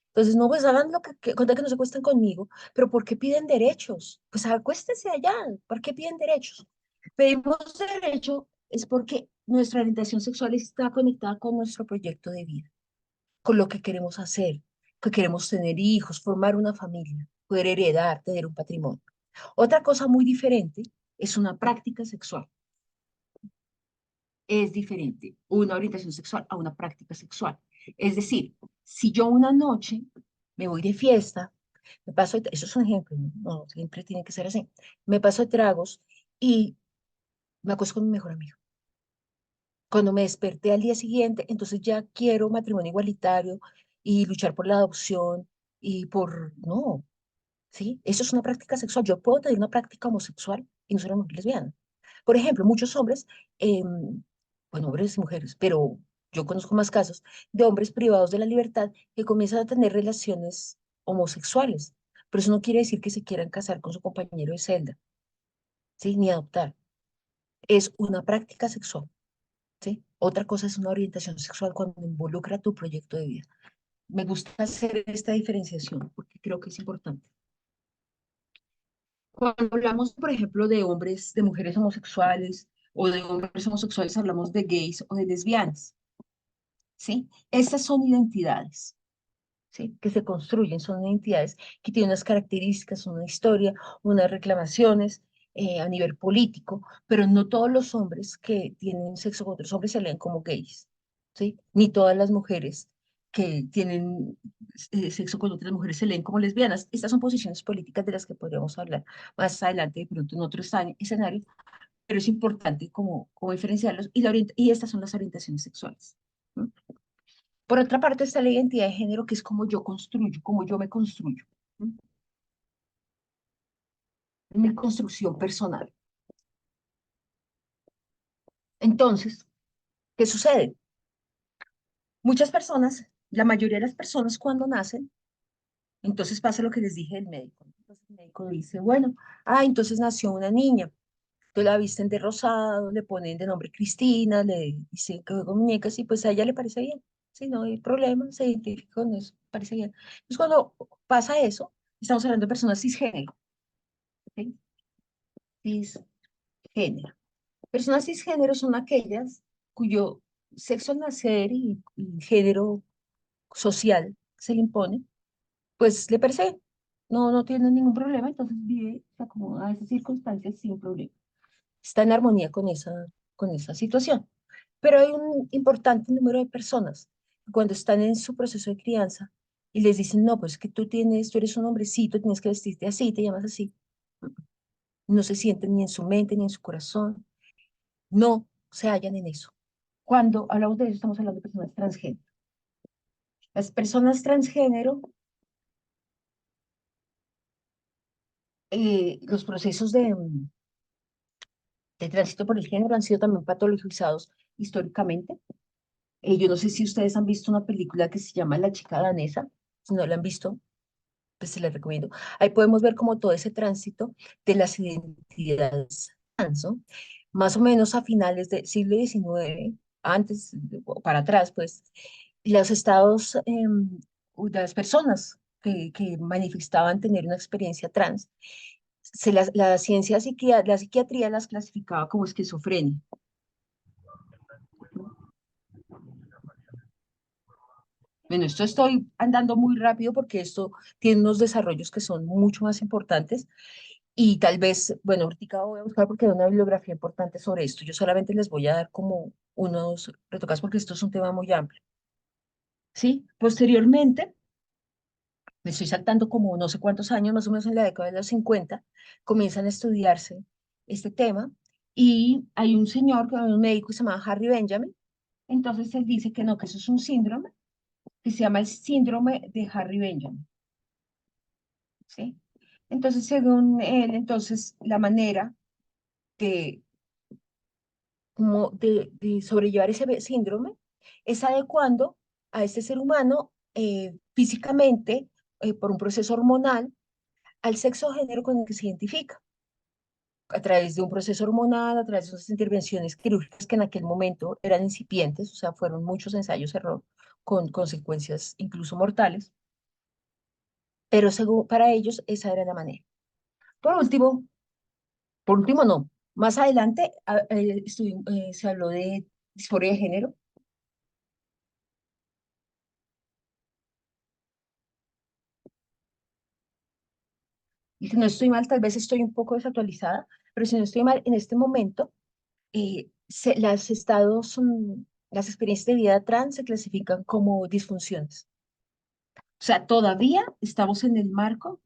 Entonces, no, pues hagan lo con tal que no se acuesten conmigo, pero ¿por qué piden derechos? Pues acuéstense allá, ¿por qué piden derechos? Pedimos derecho es porque nuestra orientación sexual está conectada con nuestro proyecto de vida, con lo que queremos hacer, que queremos tener hijos, formar una familia, poder heredar, tener un patrimonio. Otra cosa muy diferente es una práctica sexual. Es diferente una orientación sexual a una práctica sexual. Es decir, si yo una noche me voy de fiesta, me paso, eso es un ejemplo, no, no siempre tiene que ser así, me paso de tragos y me acuesto con mi mejor amigo. Cuando me desperté al día siguiente, entonces ya quiero matrimonio igualitario y luchar por la adopción y por, no, ¿sí? Eso es una práctica sexual. Yo puedo tener una práctica homosexual y no ser una mujer lesbiana. Por ejemplo, muchos hombres, bueno, hombres y mujeres, pero yo conozco más casos de hombres privados de la libertad que comienzan a tener relaciones homosexuales. Pero eso no quiere decir que se quieran casar con su compañero de celda, ¿sí? Ni adoptar. Es una práctica sexual, ¿sí? Otra cosa es una orientación sexual cuando involucra tu proyecto de vida. Me gusta hacer esta diferenciación porque creo que es importante. Cuando hablamos, por ejemplo, de hombres, de mujeres homosexuales o de hombres homosexuales, hablamos de gays o de lesbianas, ¿sí? Estas son identidades, ¿sí? Que se construyen, son identidades que tienen unas características, una historia, unas reclamaciones, a nivel político, pero no todos los hombres que tienen sexo con otros hombres se leen como gays, ¿sí? Ni todas las mujeres que tienen sexo con otras mujeres se leen como lesbianas. Estas son posiciones políticas de las que podríamos hablar más adelante, de pronto en otro escenario, pero es importante como diferenciarlos y estas son las orientaciones sexuales. ¿No? Por otra parte está la identidad de género, que es como yo construyo, como yo me construyo, ¿no? Mi construcción personal. Entonces, ¿qué sucede? Muchas personas, la mayoría de las personas cuando nacen, entonces pasa lo que les dije del médico, ¿no? Entonces el médico dice, bueno, entonces nació una niña, entonces la visten de rosado, le ponen de nombre Cristina, le dicen que juega con muñecas y pues a ella le parece bien, sí, no hay problema, se identifica con eso, parece bien. Entonces cuando pasa eso, estamos hablando de personas cisgénero, ¿ok? Cisgénero. Personas cisgénero son aquellas cuyo sexo al nacer y género social que se le impone, pues le parece, no tiene ningún problema, entonces vive, se acomoda a esas circunstancias sin problema. Está en armonía con esa situación. Pero hay un importante número de personas que cuando están en su proceso de crianza y les dicen, no, pues que tú eres un hombrecito, tienes que vestirte así, te llamas así, no se sienten ni en su mente ni en su corazón, no se hallan en eso. Cuando hablamos de eso, estamos hablando de personas transgénero. Las personas transgénero, los procesos de tránsito por el género han sido también patologizados históricamente. Yo no sé si ustedes han visto una película que se llama La chica danesa. Si no la han visto, pues se la recomiendo. Ahí podemos ver como todo ese tránsito de las identidades trans, ¿no? Más o menos a finales del siglo XIX, antes o para atrás, pues, los estados, las personas que manifestaban tener una experiencia trans, la psiquiatría las clasificaba como esquizofrenia. Bueno, esto estoy andando muy rápido porque esto tiene unos desarrollos que son mucho más importantes y tal vez, bueno, ahorita voy a buscar porque hay una bibliografía importante sobre esto. Yo solamente les voy a dar como unos retoques porque esto es un tema muy amplio. ¿Sí? Posteriormente, me estoy saltando como no sé cuántos años, más o menos en la década de los 50, comienzan a estudiarse este tema y hay un señor, un médico que se llama Harry Benjamin, entonces él dice que no, que eso es un síndrome que se llama el síndrome de Harry Benjamin. ¿Sí? Entonces, según él, entonces la manera de, como de sobrellevar ese síndrome es adecuando a este ser humano físicamente por un proceso hormonal al sexo género con el que se identifica, a través de un proceso hormonal, a través de unas intervenciones quirúrgicas que en aquel momento eran incipientes, o sea, fueron muchos ensayos error con consecuencias incluso mortales, pero según, para ellos esa era la manera. Por último, por último, no. Más adelante se habló de disforia de género. Y si no estoy mal, tal vez estoy un poco desactualizada, pero si no estoy mal, en este momento, las experiencias de vida trans se clasifican como disfunciones. O sea, todavía estamos en el marco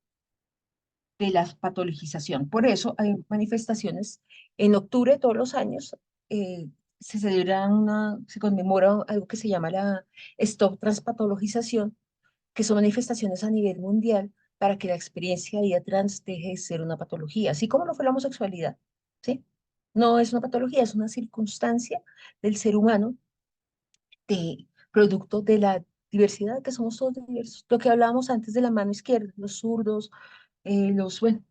de la patologización. Por eso hay manifestaciones en octubre de todos los años. Se conmemora algo que se llama la Stop Transpatologización, que son manifestaciones a nivel mundial para que la experiencia de vida trans deje de ser una patología, así como lo fue la homosexualidad, ¿sí? No es una patología, es una circunstancia del ser humano de producto de la diversidad, que somos todos diversos. Lo que hablábamos antes de la mano izquierda, los zurdos, bueno,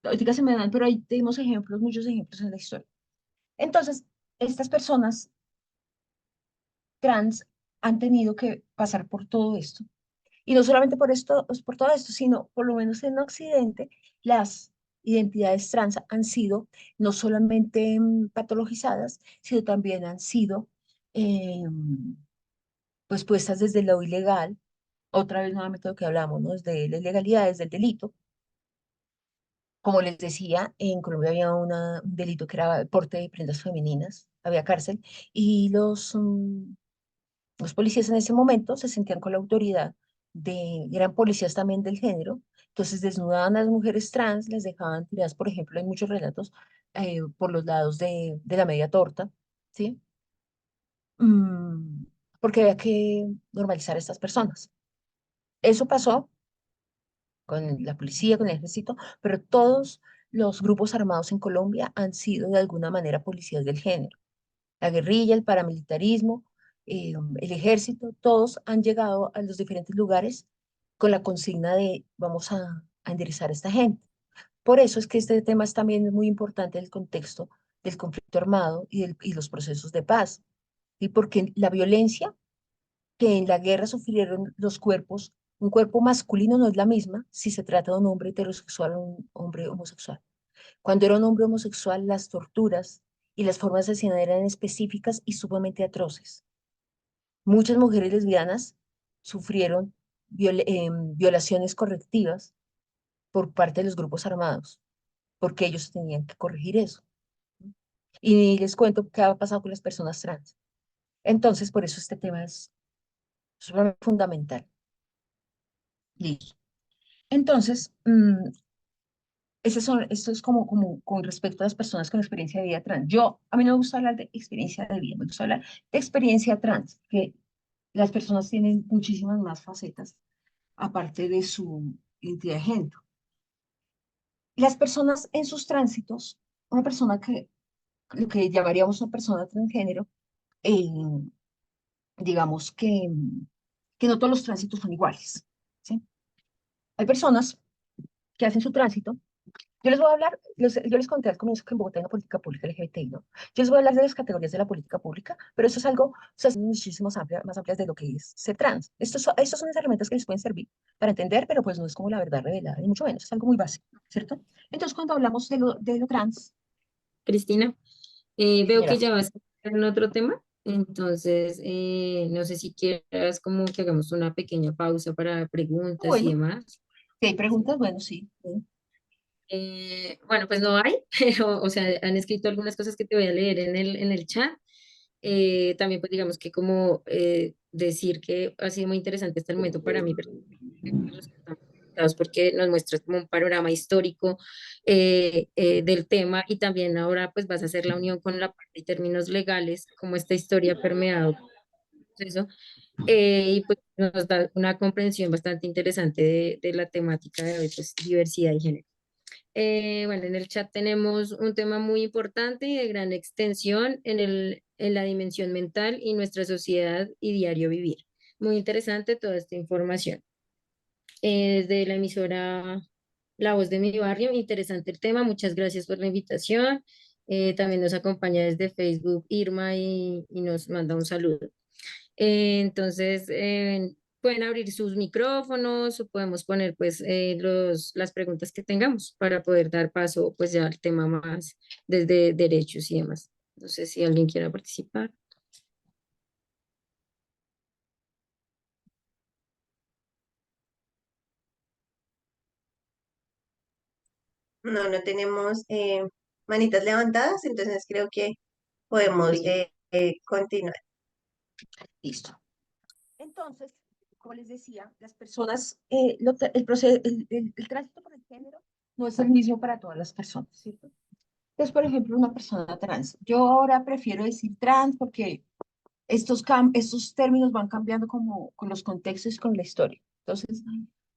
ahorita se me dan, pero ahí tenemos ejemplos, muchos ejemplos en la historia. Entonces, estas personas trans han tenido que pasar por todo esto. Y no solamente por esto, pues, por todo esto, sino por lo menos en Occidente, las identidades trans han sido no solamente patologizadas, sino también han sido pues puestas desde lo ilegal, otra vez nuevamente lo que hablamos, ¿no? Desde la ilegalidad, desde el delito, Como les decía, en Colombia había un delito que era porte de prendas femeninas, había cárcel, y los policías en ese momento se sentían con la autoridad eran policías también del género, entonces desnudaban a las mujeres trans, las dejaban tiradas, por ejemplo, hay muchos relatos por los lados de la media torta, ¿sí? Mm, porque había que normalizar a estas personas. Eso pasó con la policía, con el ejército, pero todos los grupos armados en Colombia han sido de alguna manera policías del género. La guerrilla, el paramilitarismo, el ejército, todos han llegado a los diferentes lugares con la consigna de vamos a enderezar a esta gente. Por eso es que este tema es también muy importante en el contexto del conflicto armado y los procesos de paz. Y porque la violencia que en la guerra sufrieron los cuerpos, un cuerpo masculino no es la misma si se trata de un hombre heterosexual o un hombre homosexual. Cuando era un hombre homosexual, las torturas y las formas de asesinar eran específicas y sumamente atroces. Muchas mujeres lesbianas sufrieron violaciones correctivas por parte de los grupos armados, porque ellos tenían que corregir eso. Y les cuento qué ha pasado con las personas trans. Entonces, por eso este tema es sumamente fundamental. Listo. Entonces, esto es como con respecto a las personas con experiencia de vida trans. A mí no me gusta hablar de experiencia de vida, me gusta hablar de experiencia trans, que las personas tienen muchísimas más facetas aparte de su identidad de género. Las personas en sus tránsitos, una persona lo que llamaríamos una persona transgénero, eh, digamos que no todos los tránsitos son iguales, ¿sí? Hay personas que hacen su tránsito. Yo les voy a hablar, yo les conté al comienzo que en Bogotá hay una política pública LGBTI, ¿no? Yo les voy a hablar de las categorías de la política pública, pero eso es algo, o sea, es muchísimo más amplias de lo que es ser trans. Estos son las herramientas que les pueden servir para entender, pero pues no es como la verdad revelada, ni mucho menos, es algo muy básico, ¿cierto? Entonces, cuando hablamos de lo trans, Cristina, veo que señora, ya vas a estar en otro tema, entonces no sé si quieras como que hagamos una pequeña pausa para preguntas y bueno, demás. si hay preguntas, bueno, sí. Bueno, pues no hay, pero, o sea, han escrito algunas cosas que te voy a leer en el chat. También, pues digamos que como decir que ha sido muy interesante hasta el momento para mí, los que estamos conectados, porque nos muestra como un panorama histórico del tema y también ahora pues vas a hacer la unión con la parte de términos legales, como esta historia ha permeado eso, y pues nos da una comprensión bastante interesante de la temática de hoy, pues diversidad y género. Bueno, en el chat tenemos un tema muy importante y de gran extensión en la dimensión mental y nuestra sociedad y diario vivir. Muy interesante toda esta información. Desde la emisora La Voz de mi Barrio, interesante el tema. Muchas gracias por la invitación. También nos acompaña desde Facebook Irma y nos manda un saludo. Entonces, pueden abrir sus micrófonos o podemos poner pues las preguntas que tengamos para poder dar paso pues ya al tema más desde derechos y demás. No sé si alguien quiera participar. No tenemos manitas levantadas, entonces creo que podemos Listo. continuar. Listo. Entonces, como les decía, las personas, el tránsito por el género no es el mismo para todas las personas, ¿cierto? Entonces, por ejemplo, una persona trans. Yo ahora prefiero decir trans porque estos términos van cambiando como con los contextos y con la historia. Entonces,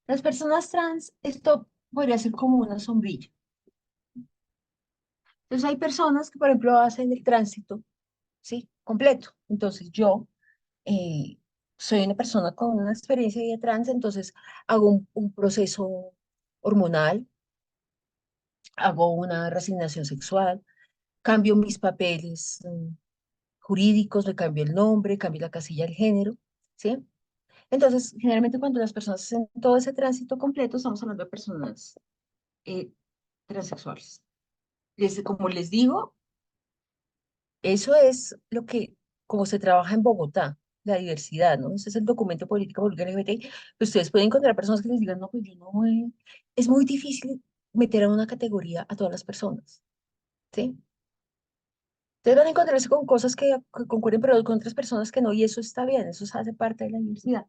las personas trans, esto podría ser como una sombrilla. Entonces, hay personas que, por ejemplo, hacen el tránsito, ¿sí? Completo. Entonces, yo eh, soy una persona con una experiencia de vida trans, entonces hago un proceso hormonal, hago una resignación sexual, cambio mis papeles jurídicos, le cambio el nombre, cambio la casilla del género, ¿sí? Entonces, generalmente cuando las personas hacen todo ese tránsito completo, estamos hablando de personas eh, transexuales. Como les digo, eso es como se trabaja en Bogotá, la diversidad, ¿no? Ese es el documento político público LGBT. Pues ustedes pueden encontrar personas que les digan, no, pues yo no, es muy difícil meter a una categoría a todas las personas, ¿sí? Ustedes van a encontrarse con cosas que concuerden, pero con otras personas que no, y eso está bien, eso hace parte de la diversidad.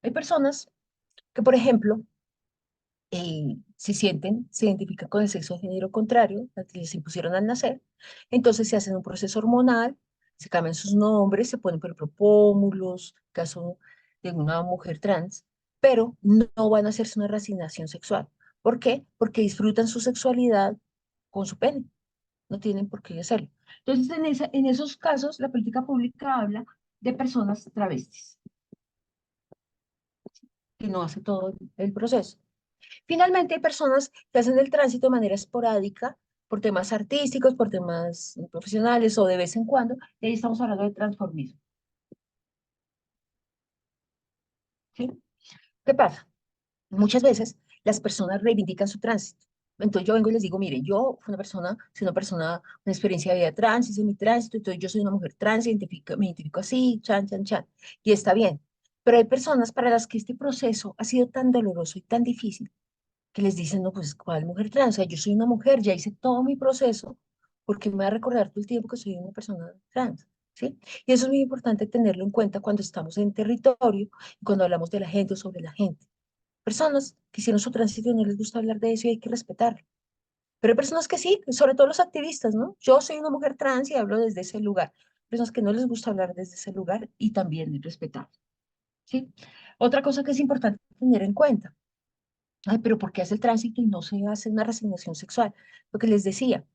Hay personas que, por ejemplo, se identifican con el sexo de género contrario, al que les impusieron al nacer, entonces se hacen un proceso hormonal, se cambian sus nombres, se ponen, por ejemplo, pómulos, caso de una mujer trans, pero no van a hacerse una reasignación sexual. ¿Por qué? Porque disfrutan su sexualidad con su pene, no tienen por qué hacerlo. Entonces, en esos casos, la política pública habla de personas travestis, que no hace todo el proceso. Finalmente, hay personas que hacen el tránsito de manera esporádica, por temas artísticos, por temas profesionales o de vez en cuando, y ahí estamos hablando de transformismo. ¿Sí? ¿Qué pasa? Muchas veces las personas reivindican su tránsito. Entonces yo vengo y les digo, miren, yo fui una persona, soy una persona, una experiencia de vida trans, hice mi tránsito, entonces yo soy una mujer trans, me identifico así, chan, chan, chan, y está bien. Pero hay personas para las que este proceso ha sido tan doloroso y tan difícil que les dicen, no, pues, ¿cuál mujer trans? O sea, yo soy una mujer, ya hice todo mi proceso, porque me va a recordar todo el tiempo que soy una persona trans, ¿sí? Y eso es muy importante tenerlo en cuenta cuando estamos en territorio y cuando hablamos de la gente o sobre la gente. Personas que hicieron su tránsito y no les gusta hablar de eso y hay que respetarlo. Pero hay personas que sí, sobre todo los activistas, ¿no? Yo soy una mujer trans y hablo desde ese lugar. Personas que no les gusta hablar desde ese lugar y también respetar, ¿sí? Otra cosa que es importante tener en cuenta. Ay, pero ¿por qué hace el tránsito y no se hace una resignación sexual? Lo que les decía,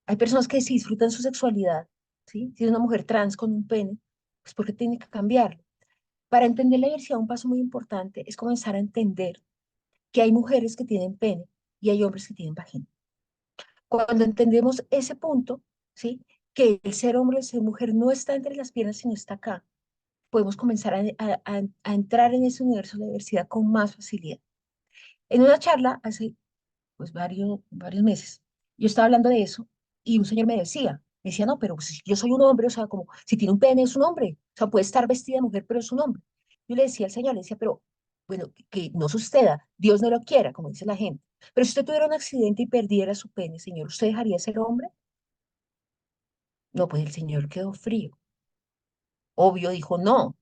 hay personas que sí disfrutan su sexualidad, ¿sí? Si es una mujer trans con un pene, pues porque tiene que cambiarlo. Para entender la diversidad, un paso muy importante es comenzar a entender que hay mujeres que tienen pene y hay hombres que tienen vagina. Cuando entendemos ese punto, ¿sí? Que el ser hombre o el ser mujer no está entre las piernas, sino está acá, podemos comenzar a entrar en ese universo de la diversidad con más facilidad. En una charla hace pues varios meses. Yo estaba hablando de eso y un señor me decía, no, pero si yo soy un hombre, o sea, como si tiene un pene es un hombre, o sea, puede estar vestida de mujer, pero es un hombre. Yo le decía al señor, le decía, pero bueno, que no suceda, Dios no lo quiera, como dice la gente. Pero si usted tuviera un accidente y perdiera su pene, señor, ¿usted dejaría de ser hombre? No, pues el señor quedó frío. Obvio, dijo no.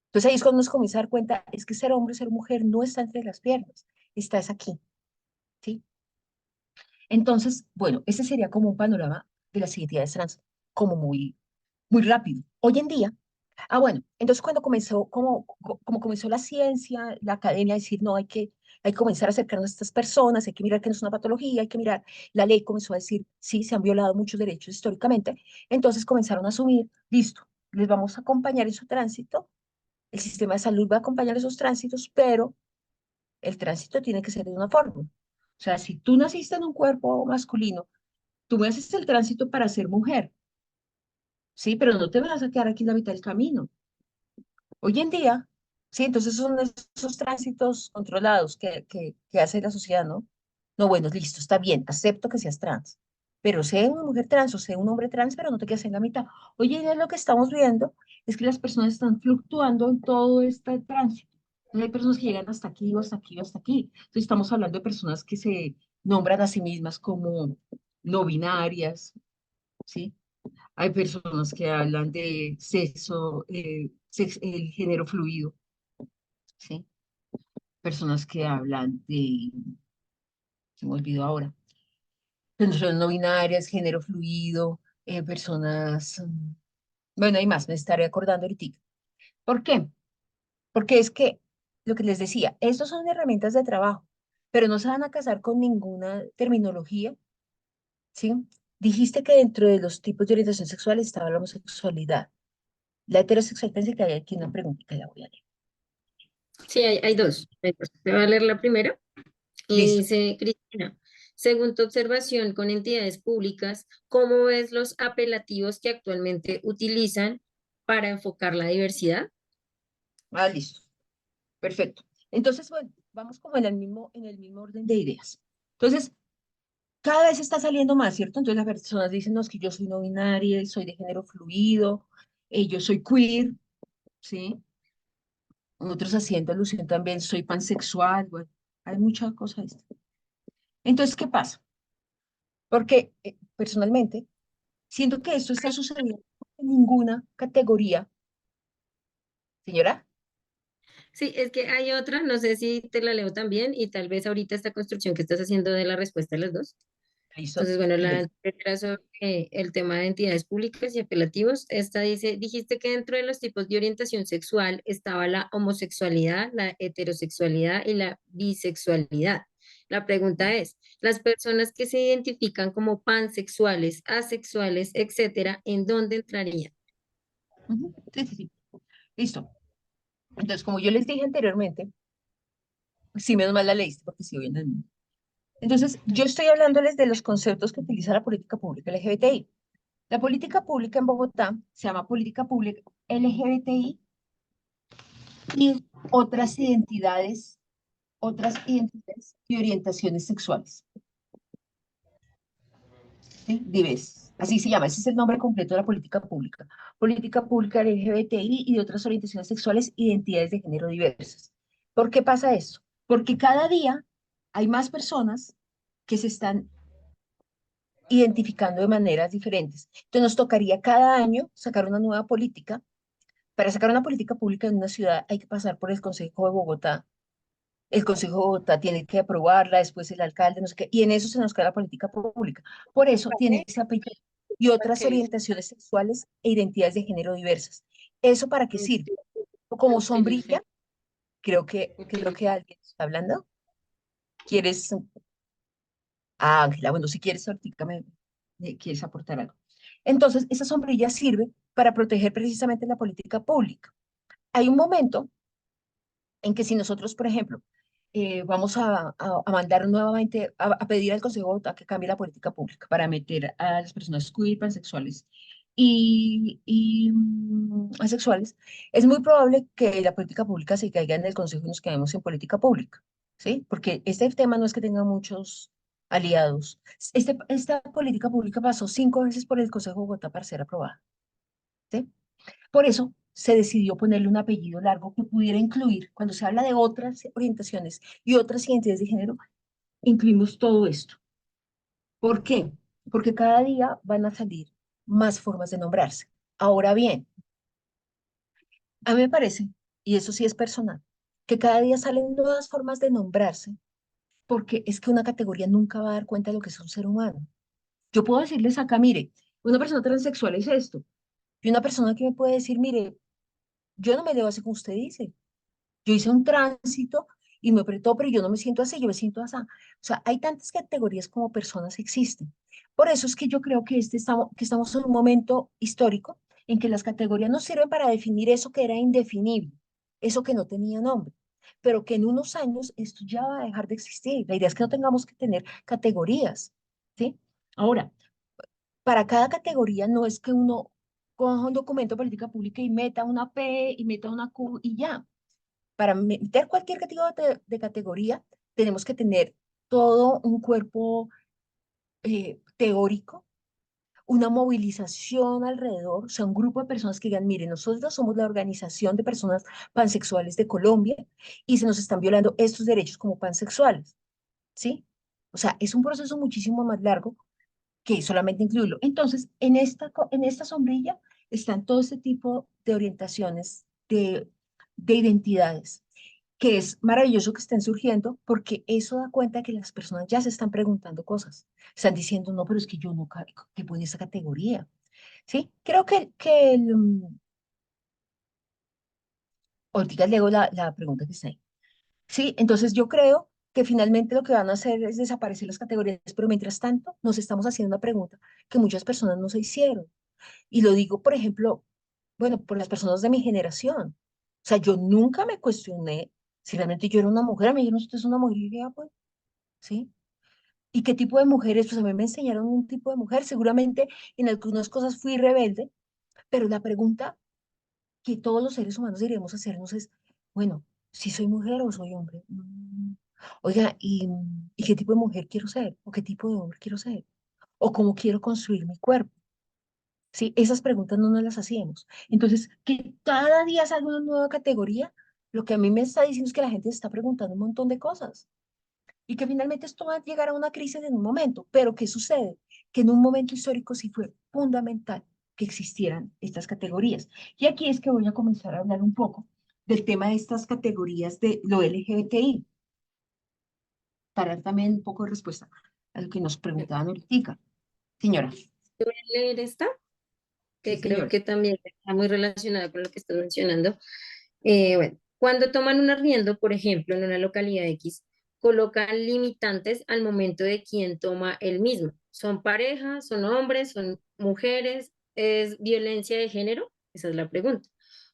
Entonces ahí es cuando nos comienza a dar cuenta, es que ser hombre, ser mujer no está entre las piernas, está es aquí, ¿sí? Entonces, bueno, ese sería como un panorama de las identidades trans, como muy rápido. Hoy en día, bueno, entonces cuando comenzó, como comenzó la ciencia, la academia a decir, no, hay que comenzar a acercarnos a estas personas, hay que mirar que no es una patología, hay que mirar, la ley comenzó a decir, sí, se han violado muchos derechos históricamente, entonces comenzaron a asumir, listo, les vamos a acompañar en su tránsito, el sistema de salud va a acompañar esos tránsitos, pero el tránsito tiene que ser de una forma. O sea, si tú naciste en un cuerpo masculino, tú me haces el tránsito para ser mujer, ¿sí? Pero no te vas a quedar aquí en la mitad del camino. Hoy en día, sí, entonces son esos tránsitos controlados que hace la sociedad, ¿no? No, bueno, listo, está bien, acepto que seas trans, pero sé una mujer trans o sé un hombre trans, pero no te quedes en la mitad. Hoy en día lo que estamos viendo es que las personas están fluctuando en todo este tránsito. Entonces, hay personas que llegan hasta aquí o hasta aquí o hasta aquí. Entonces estamos hablando de personas que se nombran a sí mismas como no binarias, ¿sí? Hay personas que hablan de sexo, el género fluido, ¿sí? Personas que hablan de, se me olvidó ahora, personas no binarias, género fluido, personas, bueno, hay más, me estaré acordando ahorita. ¿Por qué? Porque es que, lo que les decía, estos son herramientas de trabajo, pero no se van a casar con ninguna terminología, ¿sí? Dijiste que dentro de los tipos de orientación sexual estaba la homosexualidad. La heterosexual, pensé que había aquí una pregunta que la voy a leer. Sí, hay dos. Te voy a leer la primera. Y Listo. dice, Cristina, según tu observación con entidades públicas, ¿cómo ves los apelativos que actualmente utilizan para enfocar la diversidad? Listo. Perfecto. Entonces, bueno, vamos como en el mismo orden de ideas. Entonces, cada vez está saliendo más, ¿cierto? Entonces las personas dicen, no, es que yo soy no binaria, soy de género fluido, yo soy queer, ¿sí? Otros haciendo alusión también, soy pansexual, bueno, hay muchas cosas. Entonces, ¿qué pasa? Porque personalmente siento que esto está sucediendo en ninguna categoría, señora. Sí, es que hay otra, no sé si te la leo también y tal vez ahorita esta construcción que estás haciendo de la respuesta de las dos. Listo, Entonces, bueno, dígame. la primera sobre el tema de entidades públicas y apelativos. Esta dice, dijiste que dentro de los tipos de orientación sexual estaba la homosexualidad, la heterosexualidad y la bisexualidad. La pregunta es, las personas que se identifican como pansexuales, asexuales, etcétera, ¿en dónde entrarían? Ujú, sí, sí, sí. Listo. Entonces, como yo les dije anteriormente, sí, menos mal la leíste porque sí, viendo el mundo. Entonces, yo estoy hablándoles de los conceptos que utiliza la política pública LGBTI. La política pública en Bogotá se llama política pública LGBTI y otras identidades y orientaciones sexuales. ¿Sí? Diversas. Así se llama, ese es el nombre completo de la política pública. Política pública LGBTI y de otras orientaciones sexuales, identidades de género diversas. ¿Por qué pasa eso? Porque cada día hay más personas que se están identificando de maneras diferentes. Entonces nos tocaría cada año sacar una nueva política. Para sacar una política pública en una ciudad hay que pasar por el Consejo de Bogotá. El Consejo de Bogotá tiene que aprobarla, después el alcalde, no sé qué, y en eso se nos queda la política pública. Por eso tiene ese apellido y otras orientaciones sexuales e identidades de género diversas. ¿Eso para qué sirve? Como sombrilla, creo que alguien está hablando. ¿Quieres? Ah, Ángela, bueno, si quieres, ahorita quieres aportar algo. Entonces, esa sombrilla sirve para proteger precisamente la política pública. Hay un momento en que si nosotros, por ejemplo, vamos a mandar nuevamente, a pedir al Consejo de Bogotá que cambie la política pública para meter a las personas queer, pansexuales y asexuales, es muy probable que la política pública se caiga en el Consejo y nos quedemos sin política pública, ¿sí? Porque este tema no es que tenga muchos aliados. Esta política pública pasó 5 veces por el Consejo de Bogotá para ser aprobada, ¿sí? Por eso se decidió ponerle un apellido largo que pudiera incluir, cuando se habla de otras orientaciones y otras identidades de género, incluimos todo esto. ¿Por qué? Porque cada día van a salir más formas de nombrarse. Ahora bien, a mí me parece, y eso sí es personal, que cada día salen nuevas formas de nombrarse, porque es que una categoría nunca va a dar cuenta de lo que es un ser humano. Yo puedo decirles acá, mire, una persona transexual es esto, y una persona que me puede decir, mire, yo no me debo así como usted dice. Yo hice un tránsito y me apretó, pero yo no me siento así, yo me siento así. O sea, hay tantas categorías como personas existen. Por eso es que yo creo que, que estamos en un momento histórico en que las categorías no sirven para definir eso que era indefinible, eso que no tenía nombre, pero que en unos años esto ya va a dejar de existir. La idea es que no tengamos que tener categorías, ¿sí? Ahora, para cada categoría no es que uno coja un documento de política pública y meta una P y meta una Q y ya. Para meter cualquier de categoría, tenemos que tener todo un cuerpo teórico, una movilización alrededor, o sea, un grupo de personas que digan, mire, nosotros somos la organización de personas pansexuales de Colombia y se nos están violando estos derechos como pansexuales, ¿sí? O sea, es un proceso muchísimo más largo que solamente incluirlo. Entonces, en esta sombrilla están todo este tipo de orientaciones, de identidades que es maravilloso que estén surgiendo porque eso da cuenta que las personas ya se están preguntando cosas. Están diciendo, no, pero es que yo no quepo en esa categoría. ¿Sí? Creo que ahorita leo la pregunta que está ahí. Sí, entonces yo creo que finalmente lo que van a hacer es desaparecer las categorías, pero mientras tanto nos estamos haciendo una pregunta que muchas personas no se hicieron. Y lo digo, por ejemplo, bueno, por las personas de mi generación. O sea, yo nunca me cuestioné si realmente yo era una mujer. Me dijeron, usted es una mujer. Y dije, ah, pues, ¿sí? ¿Y qué tipo de mujeres? Pues a mí me enseñaron un tipo de mujer. Seguramente en algunas cosas fui rebelde, pero la pregunta que todos los seres humanos deberíamos hacernos es, bueno, si soy mujer o soy hombre. Oiga, ¿y qué tipo de mujer quiero ser? ¿O qué tipo de hombre quiero ser? ¿O cómo quiero construir mi cuerpo? Sí, esas preguntas no nos las hacíamos. Entonces, que cada día salga una nueva categoría, lo que a mí me está diciendo es que la gente se está preguntando un montón de cosas. y que finalmente esto va a llegar a una crisis en un momento. Pero ¿qué sucede? Que en un momento histórico sí fue fundamental que existieran estas categorías. Y aquí es que voy a comenzar a hablar un poco del tema de estas categorías de lo LGBTI, para dar también un poco de respuesta a lo que nos preguntaban ahorita. Señora, Voy a leer esta, sí, que creo señora. que también está muy relacionada con lo que estás mencionando. Bueno, cuando toman un arriendo, por ejemplo, en una localidad X, colocan limitantes al momento de quién toma el mismo. ¿Son parejas, son hombres, son mujeres? ¿Es violencia de género? Esa es la pregunta.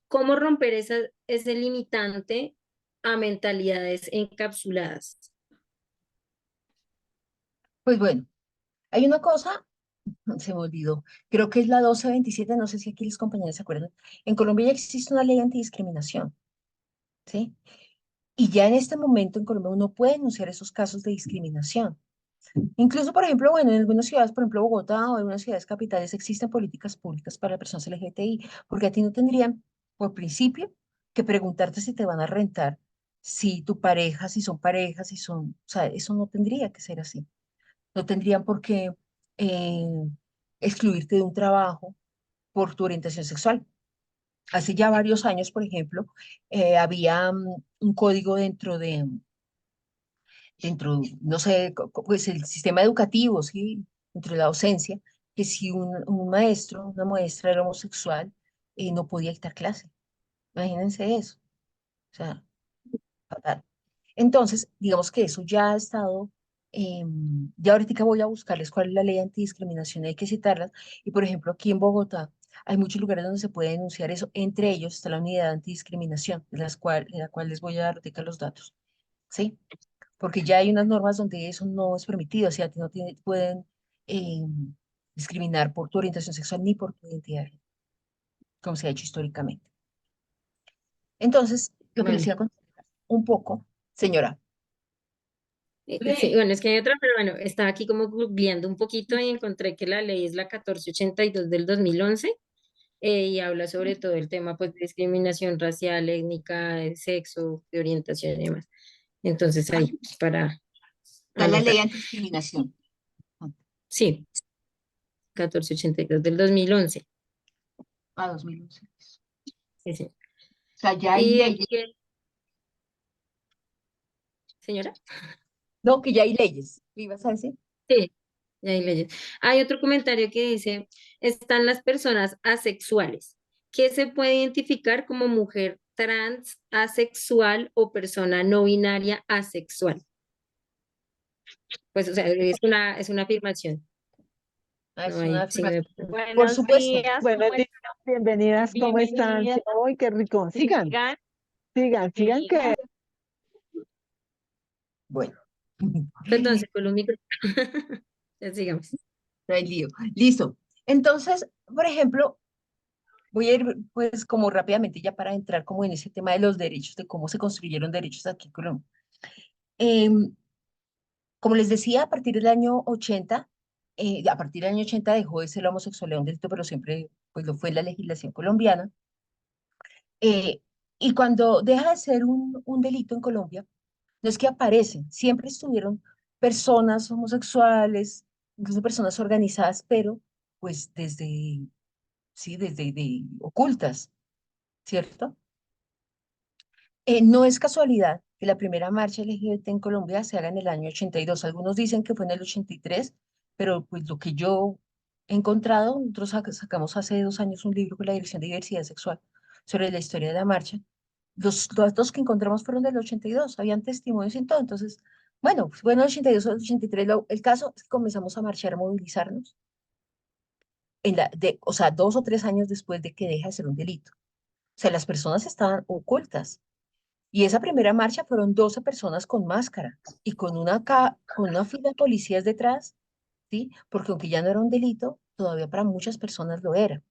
¿Cómo romper ese limitante a mentalidades encapsuladas? Pues bueno, hay una cosa, se me olvidó, creo que es la 1227, no sé si aquí los compañeros se acuerdan. En Colombia ya existe una ley antidiscriminación, ¿sí? Y ya en este momento en Colombia uno puede denunciar esos casos de discriminación. Incluso, por ejemplo, bueno, en algunas ciudades, por ejemplo, Bogotá o en algunas ciudades capitales existen políticas públicas para personas LGBTI, porque a ti no tendrían, por principio, que preguntarte si te van a rentar, si tu pareja, si son parejas, si son, o sea, eso no tendría que ser así. No tendrían por qué eh, excluirte de un trabajo por tu orientación sexual. Hace ya varios años, por ejemplo, había un código no sé, pues el sistema educativo, ¿sí? Dentro de la docencia, que si un maestro, una maestra era homosexual, no podía dictar clase. Imagínense eso. O sea, fatal. Entonces, digamos que eso ya ha estado, ya ahorita voy a buscarles cuál es la ley antidiscriminación, hay que citarlas. Y por ejemplo, aquí en Bogotá hay muchos lugares donde se puede denunciar eso. Entre ellos está la unidad antidiscriminación, de la cual les voy a dar ahorita los datos. ¿Sí? Porque ya hay unas normas donde eso no es permitido, o sea, no pueden eh, discriminar por tu orientación sexual ni por tu identidad, como se ha hecho históricamente. Entonces, lo que les Bueno, iba a contar un poco, señora, sí, bueno, es que hay otra, pero bueno, estaba aquí como googleando un poquito y encontré que la ley es la 1482 del 2011 y habla sobre todo el tema pues de discriminación racial, étnica, de sexo, de orientación y demás. Entonces ahí, para está la ley anotar. antidiscriminación. Sí, 1482 del 2011. 2011. Sí, sí. O sea, ya hay Y leyes, aquí, señora, no, que ya hay leyes. ¿Qué ibas a decir? sí, ya hay leyes. Hay otro comentario que dice, están las personas asexuales, que se puede identificar como mujer trans, asexual o persona no binaria asexual. Pues, o sea, es una afirmación. Ah, No es una hay signo de afirmación. pregunta. Por Buenos supuesto. días, buenos días, bienvenidas, ¿cómo están? Bienvenida. ¡Ay, qué rico! Sigan, Sigan, sigan que Bueno, perdón, se coló un micrófono. Ya sigamos. no hay lío. Listo. Entonces, por ejemplo, voy a ir pues como rápidamente ya para entrar como en ese tema de los derechos, de cómo se construyeron derechos aquí en Colombia. Em, Como les decía, a partir del año 80, a partir del año 80 dejó de ser la homosexualidad un delito, pero siempre pues lo fue en la legislación colombiana. Eh, y cuando deja de ser un delito en Colombia, no es que aparecen, siempre estuvieron personas homosexuales, incluso personas organizadas, pero pues desde, sí, ocultas, ¿cierto? No es casualidad que la primera marcha LGBT en Colombia se haga en el año 82. Algunos dicen que fue en el 83, pero pues lo que yo he encontrado, nosotros sacamos hace 2 años un libro con la Dirección de Diversidad Sexual sobre la historia de la marcha. Los datos que encontramos fueron del 82, habían testimonios y todo. Entonces, bueno, fue en el 82 o el 83. El caso es que comenzamos a marchar, a movilizarnos, o sea, 2 o 3 años después de que deja de ser un delito. O sea, las personas estaban ocultas. Y esa primera marcha fueron 12 personas con máscara y con una fila de policías detrás, ¿sí? Porque aunque ya no era un delito, todavía para muchas personas lo era.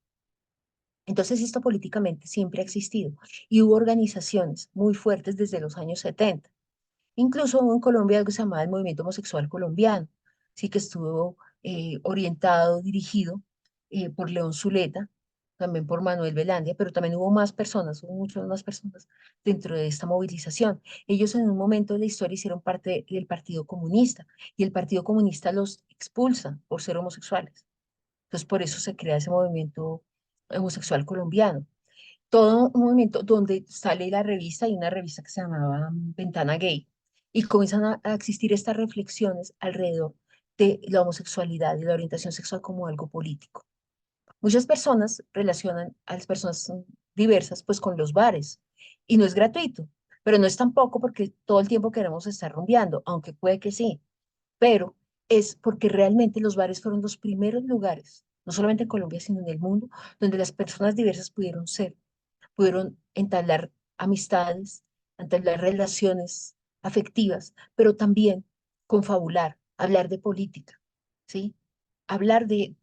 Entonces, esto políticamente siempre ha existido y hubo organizaciones muy fuertes desde los años 70. Incluso hubo en Colombia algo que se llamaba el Movimiento Homosexual Colombiano, sí que estuvo orientado, dirigido por León Zuleta, también por Manuel Velandia, pero también hubo más personas, hubo muchas más personas dentro de esta movilización. Ellos en un momento de la historia hicieron parte del Partido Comunista y el Partido Comunista los expulsa por ser homosexuales. Entonces, por eso se crea ese movimiento homosexual colombiano. Todo un movimiento donde sale la revista, y una revista que se llamaba Ventana Gay, y comienzan a existir estas reflexiones alrededor de la homosexualidad y la orientación sexual como algo político. Muchas personas relacionan a las personas diversas pues con los bares, y no es gratuito, pero no es tampoco porque todo el tiempo queremos estar rumbeando, aunque puede que sí, pero es porque realmente los bares fueron los primeros lugares, no solamente en Colombia, sino en el mundo, donde las personas diversas pudieron ser, pudieron entablar amistades, entablar relaciones afectivas, pero también confabular, hablar de política, ¿sí? Hablar de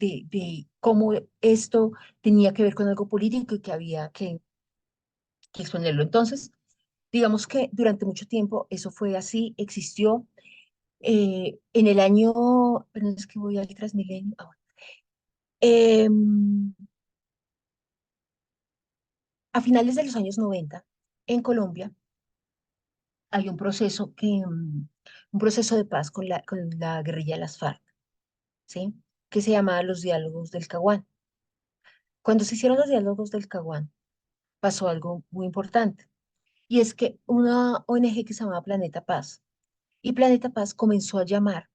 cómo esto tenía que ver con algo político y que había que exponerlo. Entonces, digamos que durante mucho tiempo eso fue así, existió. En el año, pero es que voy al Transmilenio. Bueno. Em, a finales de los años 90, en Colombia, hay un proceso de paz con la guerrilla de las FARC, ¿sí? Que se llamaba los diálogos del Caguán. Cuando se hicieron los diálogos del Caguán, pasó algo muy importante, y es que una ONG que se llamaba Planeta Paz, y Planeta Paz comenzó a llamar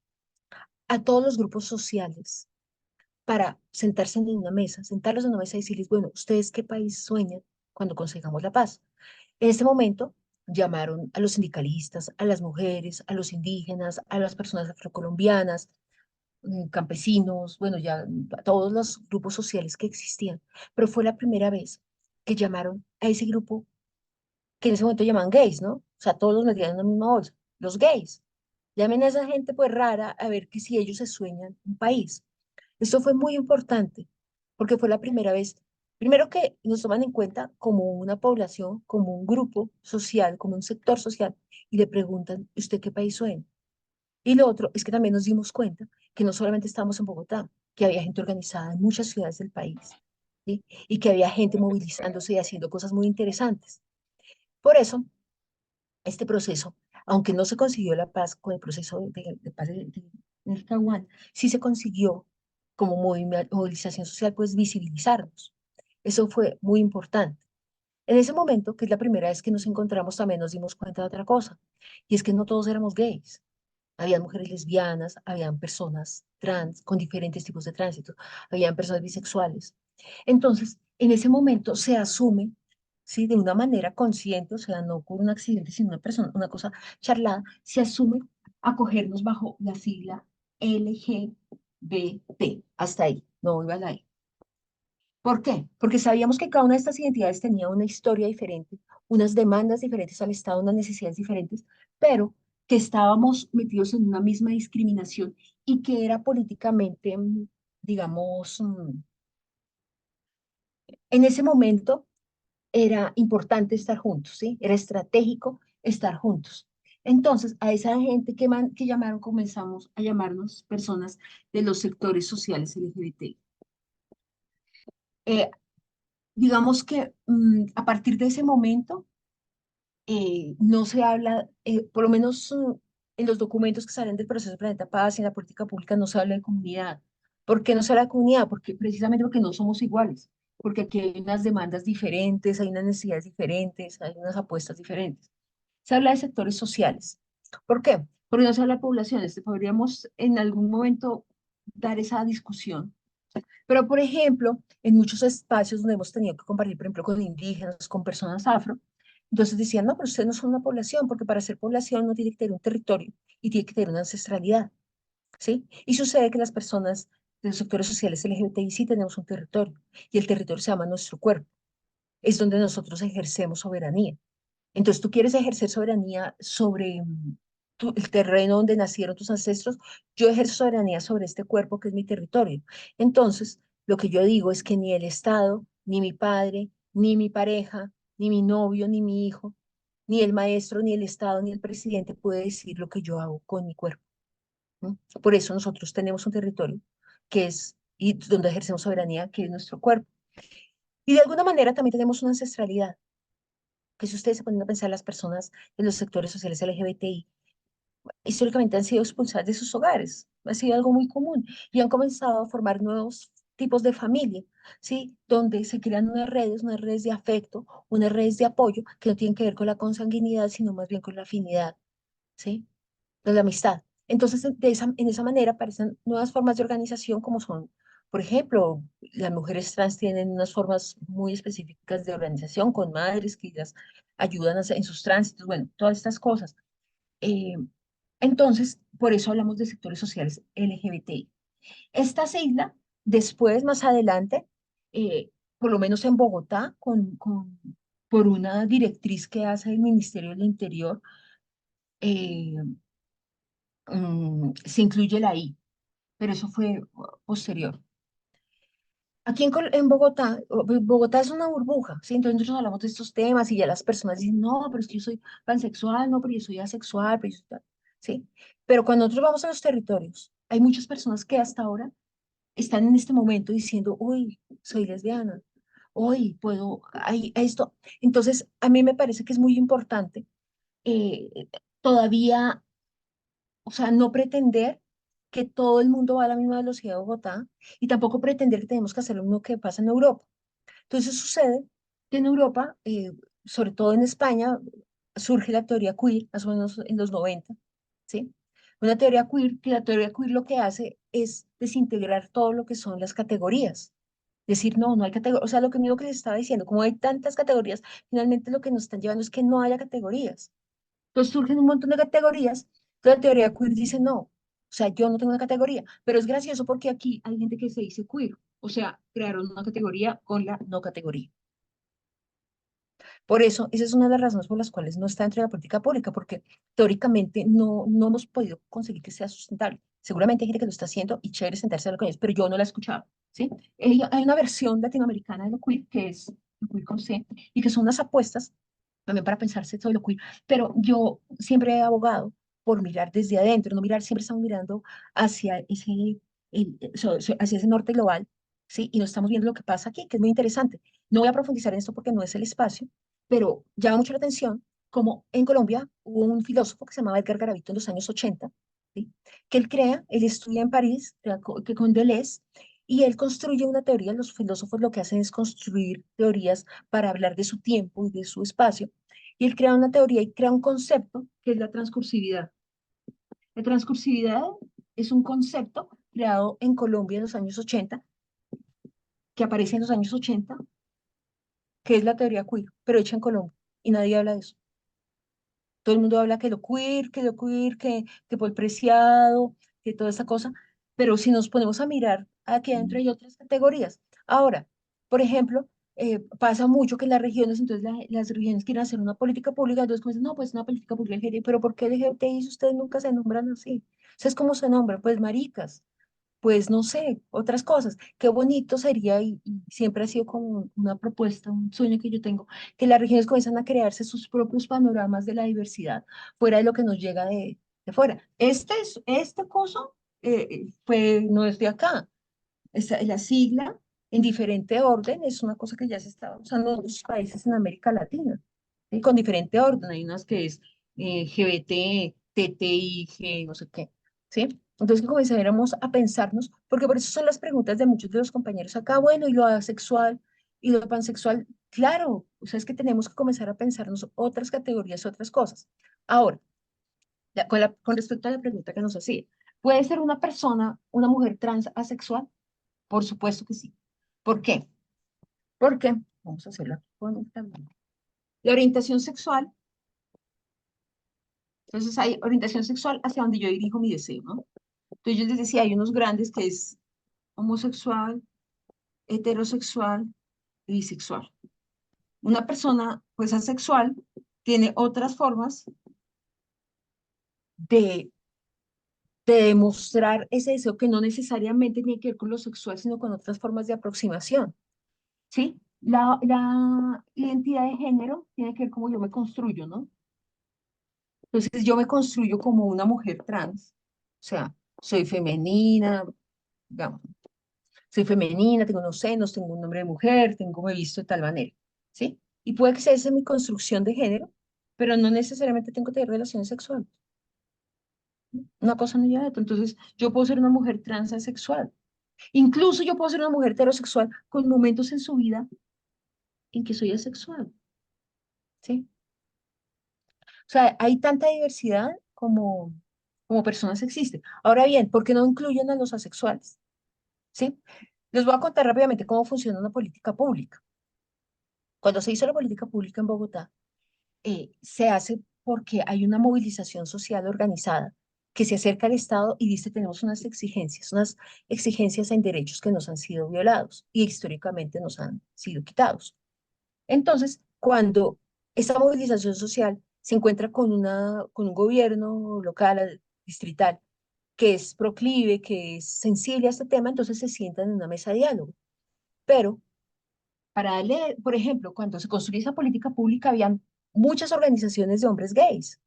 a todos los grupos sociales para sentarse en una mesa, sentarlos en una mesa y decirles, bueno, ¿ustedes qué país sueñan cuando consigamos la paz? En este momento llamaron a los sindicalistas, a las mujeres, a los indígenas, a las personas afrocolombianas, campesinos, bueno, ya a todos los grupos sociales que existían, pero fue la primera vez que llamaron a ese grupo que en ese momento llaman gays, ¿no? O sea, todos los metían en la misma bolsa, los gays. Llamen a esa gente pues rara a ver que si ellos se sueñan un país. Esto fue muy importante porque fue la primera vez, primero que nos toman en cuenta como una población, como un grupo social, como un sector social, y le preguntan, ¿usted qué país suena? Y lo otro es que también nos dimos cuenta que no solamente estábamos en Bogotá, que había gente organizada en muchas ciudades del país, ¿sí? Y que había gente movilizándose y haciendo cosas muy interesantes. Por eso, este proceso, aunque no se consiguió la paz con el proceso de paz en el Caguán, sí se consiguió como movilización social, pues visibilizarnos. Eso fue muy importante. En ese momento, que es la primera vez que nos encontramos, también nos dimos cuenta de otra cosa, y es que no todos éramos gays. Habían mujeres lesbianas, habían personas trans con diferentes tipos de tránsito, habían personas bisexuales. Entonces, en ese momento se asume, ¿sí? De una manera consciente, o sea, no por un accidente, sino una cosa charlada, se asume acogernos bajo la sigla LGBT. Hasta ahí, no iba a la E. ¿Por qué? Porque sabíamos que cada una de estas identidades tenía una historia diferente, unas demandas diferentes al Estado, unas necesidades diferentes, pero que estábamos metidos en una misma discriminación y que era políticamente, digamos, en ese momento era importante estar juntos, ¿sí? Era estratégico estar juntos. Entonces, a esa gente que llamaron, comenzamos a llamarnos personas de los sectores sociales LGBT. Eh, digamos que a partir de ese momento no se habla, por lo menos en los documentos que salen del proceso de Planeta Paz y en la política pública no se habla de comunidad. ¿Por qué no se habla de comunidad? Porque precisamente porque no somos iguales, porque aquí hay unas demandas diferentes, hay unas necesidades diferentes, hay unas apuestas diferentes. Se habla de sectores sociales. ¿Por qué? Porque no se habla de poblaciones. Podríamos en algún momento dar esa discusión. Pero, por ejemplo, en muchos espacios donde hemos tenido que compartir, por ejemplo, con indígenas, con personas afro, entonces decían, no, pero ustedes no son una población, porque para ser población no tiene que tener un territorio y tiene que tener una ancestralidad, ¿sí? Y sucede que las personas de los sectores sociales LGBTI sí tenemos un territorio, y el territorio se llama nuestro cuerpo, es donde nosotros ejercemos soberanía. Entonces, tú quieres ejercer soberanía sobre el terreno donde nacieron tus ancestros, yo ejerzo soberanía sobre este cuerpo que es mi territorio. Entonces, lo que yo digo es que ni el Estado, ni mi padre, ni mi pareja, ni mi novio, ni mi hijo, ni el maestro, ni el Estado, ni el presidente puede decir lo que yo hago con mi cuerpo. ¿No? Por eso nosotros tenemos un territorio que es, y donde ejercemos soberanía, que es nuestro cuerpo. Y de alguna manera también tenemos una ancestralidad, que si ustedes se ponen a pensar, las personas de los sectores sociales LGBTI históricamente han sido expulsadas de sus hogares, ha sido algo muy común y han comenzado a formar nuevos tipos de familia, ¿sí? Donde se crean unas redes de afecto, unas redes de apoyo que no tienen que ver con la consanguinidad, sino más bien con la afinidad, ¿sí? De la amistad. Entonces, en esa manera aparecen nuevas formas de organización como son, por ejemplo, las mujeres trans tienen unas formas muy específicas de organización con madres que las ayudan en sus tránsitos, bueno, todas estas cosas. Eh, entonces, por eso hablamos de sectores sociales LGBTI. Esta sigla, después, más adelante, eh, por lo menos en Bogotá, por una directriz que hace el Ministerio del Interior, eh, se incluye la I, pero eso fue posterior. Aquí en Bogotá, Bogotá es una burbuja, ¿sí? Entonces nosotros hablamos de estos temas y ya las personas dicen, no, pero es que yo soy pansexual, no, pero yo soy asexual, pero yo soy tal", ¿sí? Pero cuando nosotros vamos a los territorios, hay muchas personas que hasta ahora están en este momento diciendo, uy, soy lesbiana, uy, puedo, hay esto. Entonces, a mí me parece que es muy importante eh, todavía, o sea, no pretender que todo el mundo va a la misma velocidad de Bogotá y tampoco pretender que tenemos que hacer lo mismo que pasa en Europa. Entonces sucede que en Europa, sobre todo en España, surge la teoría queer, más o menos en los 90, ¿sí? Una teoría queer, que la teoría queer lo que hace es desintegrar todo lo que son las categorías. Decir, no, no hay categorías. O sea, lo que mismo que les estaba diciendo, como hay tantas categorías, finalmente lo que nos están llevando es que no haya categorías. Entonces surgen un montón de categorías. Entonces la teoría queer dice, no, o sea, yo no tengo una categoría. Pero es gracioso porque aquí hay gente que se dice queer. O sea, crearon una categoría con la no categoría. Por eso, esa es una de las razones por las cuales no está dentro de la política pública, porque teóricamente no hemos podido conseguir que sea sustentable. Seguramente hay gente que lo está haciendo y chévere sentarse a hablar con ellos, pero yo no la he escuchado, ¿sí? Hay una versión latinoamericana de lo queer, que es lo queer con C, y que son unas apuestas también para pensarse todo lo queer, pero yo siempre he abogado por mirar desde adentro, no mirar, siempre estamos mirando hacia hacia ese norte global, ¿sí? Y no estamos viendo lo que pasa aquí, que es muy interesante. No voy a profundizar en esto porque no es el espacio, pero llama mucho la atención como en Colombia hubo un filósofo que se llamaba Edgar Garavito en los años 80, ¿sí? Que él estudia en París, que con Deleuze, y él construye una teoría. Los filósofos lo que hacen es construir teorías para hablar de su tiempo y de su espacio, y él crea una teoría y crea un concepto que es la transcursividad. La transcursividad es un concepto creado en Colombia en los años 80, que aparece en los años 80, que es la teoría queer, pero hecha en Colombia, y nadie habla de eso. Todo el mundo habla que lo queer, que por el preciado, que toda esa cosa, pero si nos ponemos a mirar, aquí adentro hay otras categorías. Ahora, por ejemplo, pasa mucho que en las regiones, entonces las regiones quieren hacer una política pública, entonces como dicen, no, pues una política pública LGBT, pero ¿por qué LGBTI si ustedes nunca se nombran así? ¿Sabes cómo se nombran? Pues maricas, pues no sé, otras cosas. Qué bonito sería, y siempre ha sido como una propuesta, un sueño que yo tengo, que las regiones comienzan a crearse sus propios panoramas de la diversidad, fuera de lo que nos llega de fuera. Este coso no es de acá. La sigla, en diferente orden, es una cosa que ya se está usando en otros países en América Latina, ¿sí? Con diferente orden. Hay unas que es GBT, TTIG, no sé qué, ¿sí? Entonces que comenzáramos a pensarnos, porque por eso son las preguntas de muchos de los compañeros acá, bueno, y lo asexual y lo pansexual, claro, o sea, es que tenemos que comenzar a pensarnos otras categorías, otras cosas. Ahora, con respecto a la pregunta que nos hacía, ¿puede ser una persona, una mujer trans asexual? Por supuesto que sí. ¿Por qué? Porque, vamos a hacerlo aquí con el tablero. La orientación sexual, entonces hay orientación sexual hacia donde yo dirijo mi deseo, ¿no? Entonces yo les decía, hay unos grandes que es homosexual, heterosexual y bisexual. Una persona, pues, asexual tiene otras formas de, de demostrar ese deseo que no necesariamente tiene que ver con lo sexual, sino con otras formas de aproximación, ¿sí? La identidad de género tiene que ver cómo yo me construyo, ¿no? Entonces yo me construyo como una mujer trans, o sea, soy femenina, digamos, soy femenina, tengo unos senos, tengo un nombre de mujer, tengo, me he visto de tal manera, ¿sí? Y puede que sea esa mi construcción de género, pero no necesariamente tengo que tener relaciones sexuales. Una cosa no lleva a otra. Entonces, yo puedo ser una mujer transexual. Incluso yo puedo ser una mujer heterosexual con momentos en su vida en que soy asexual, ¿sí? O sea, hay tanta diversidad como personas existen. Ahora bien, ¿por qué no incluyen a los asexuales? ¿Sí? Les voy a contar rápidamente cómo funciona una política pública. Cuando se hizo la política pública en Bogotá, se hace porque hay una movilización social organizada que se acerca al Estado y dice tenemos unas exigencias en derechos que nos han sido violados y históricamente nos han sido quitados. Entonces, cuando esa movilización social se encuentra con un gobierno local, distrital, que es proclive, que es sensible a este tema, entonces se sientan en una mesa de diálogo. Pero para darle, por ejemplo, cuando se construyó esa política pública, habían muchas organizaciones de hombres gays.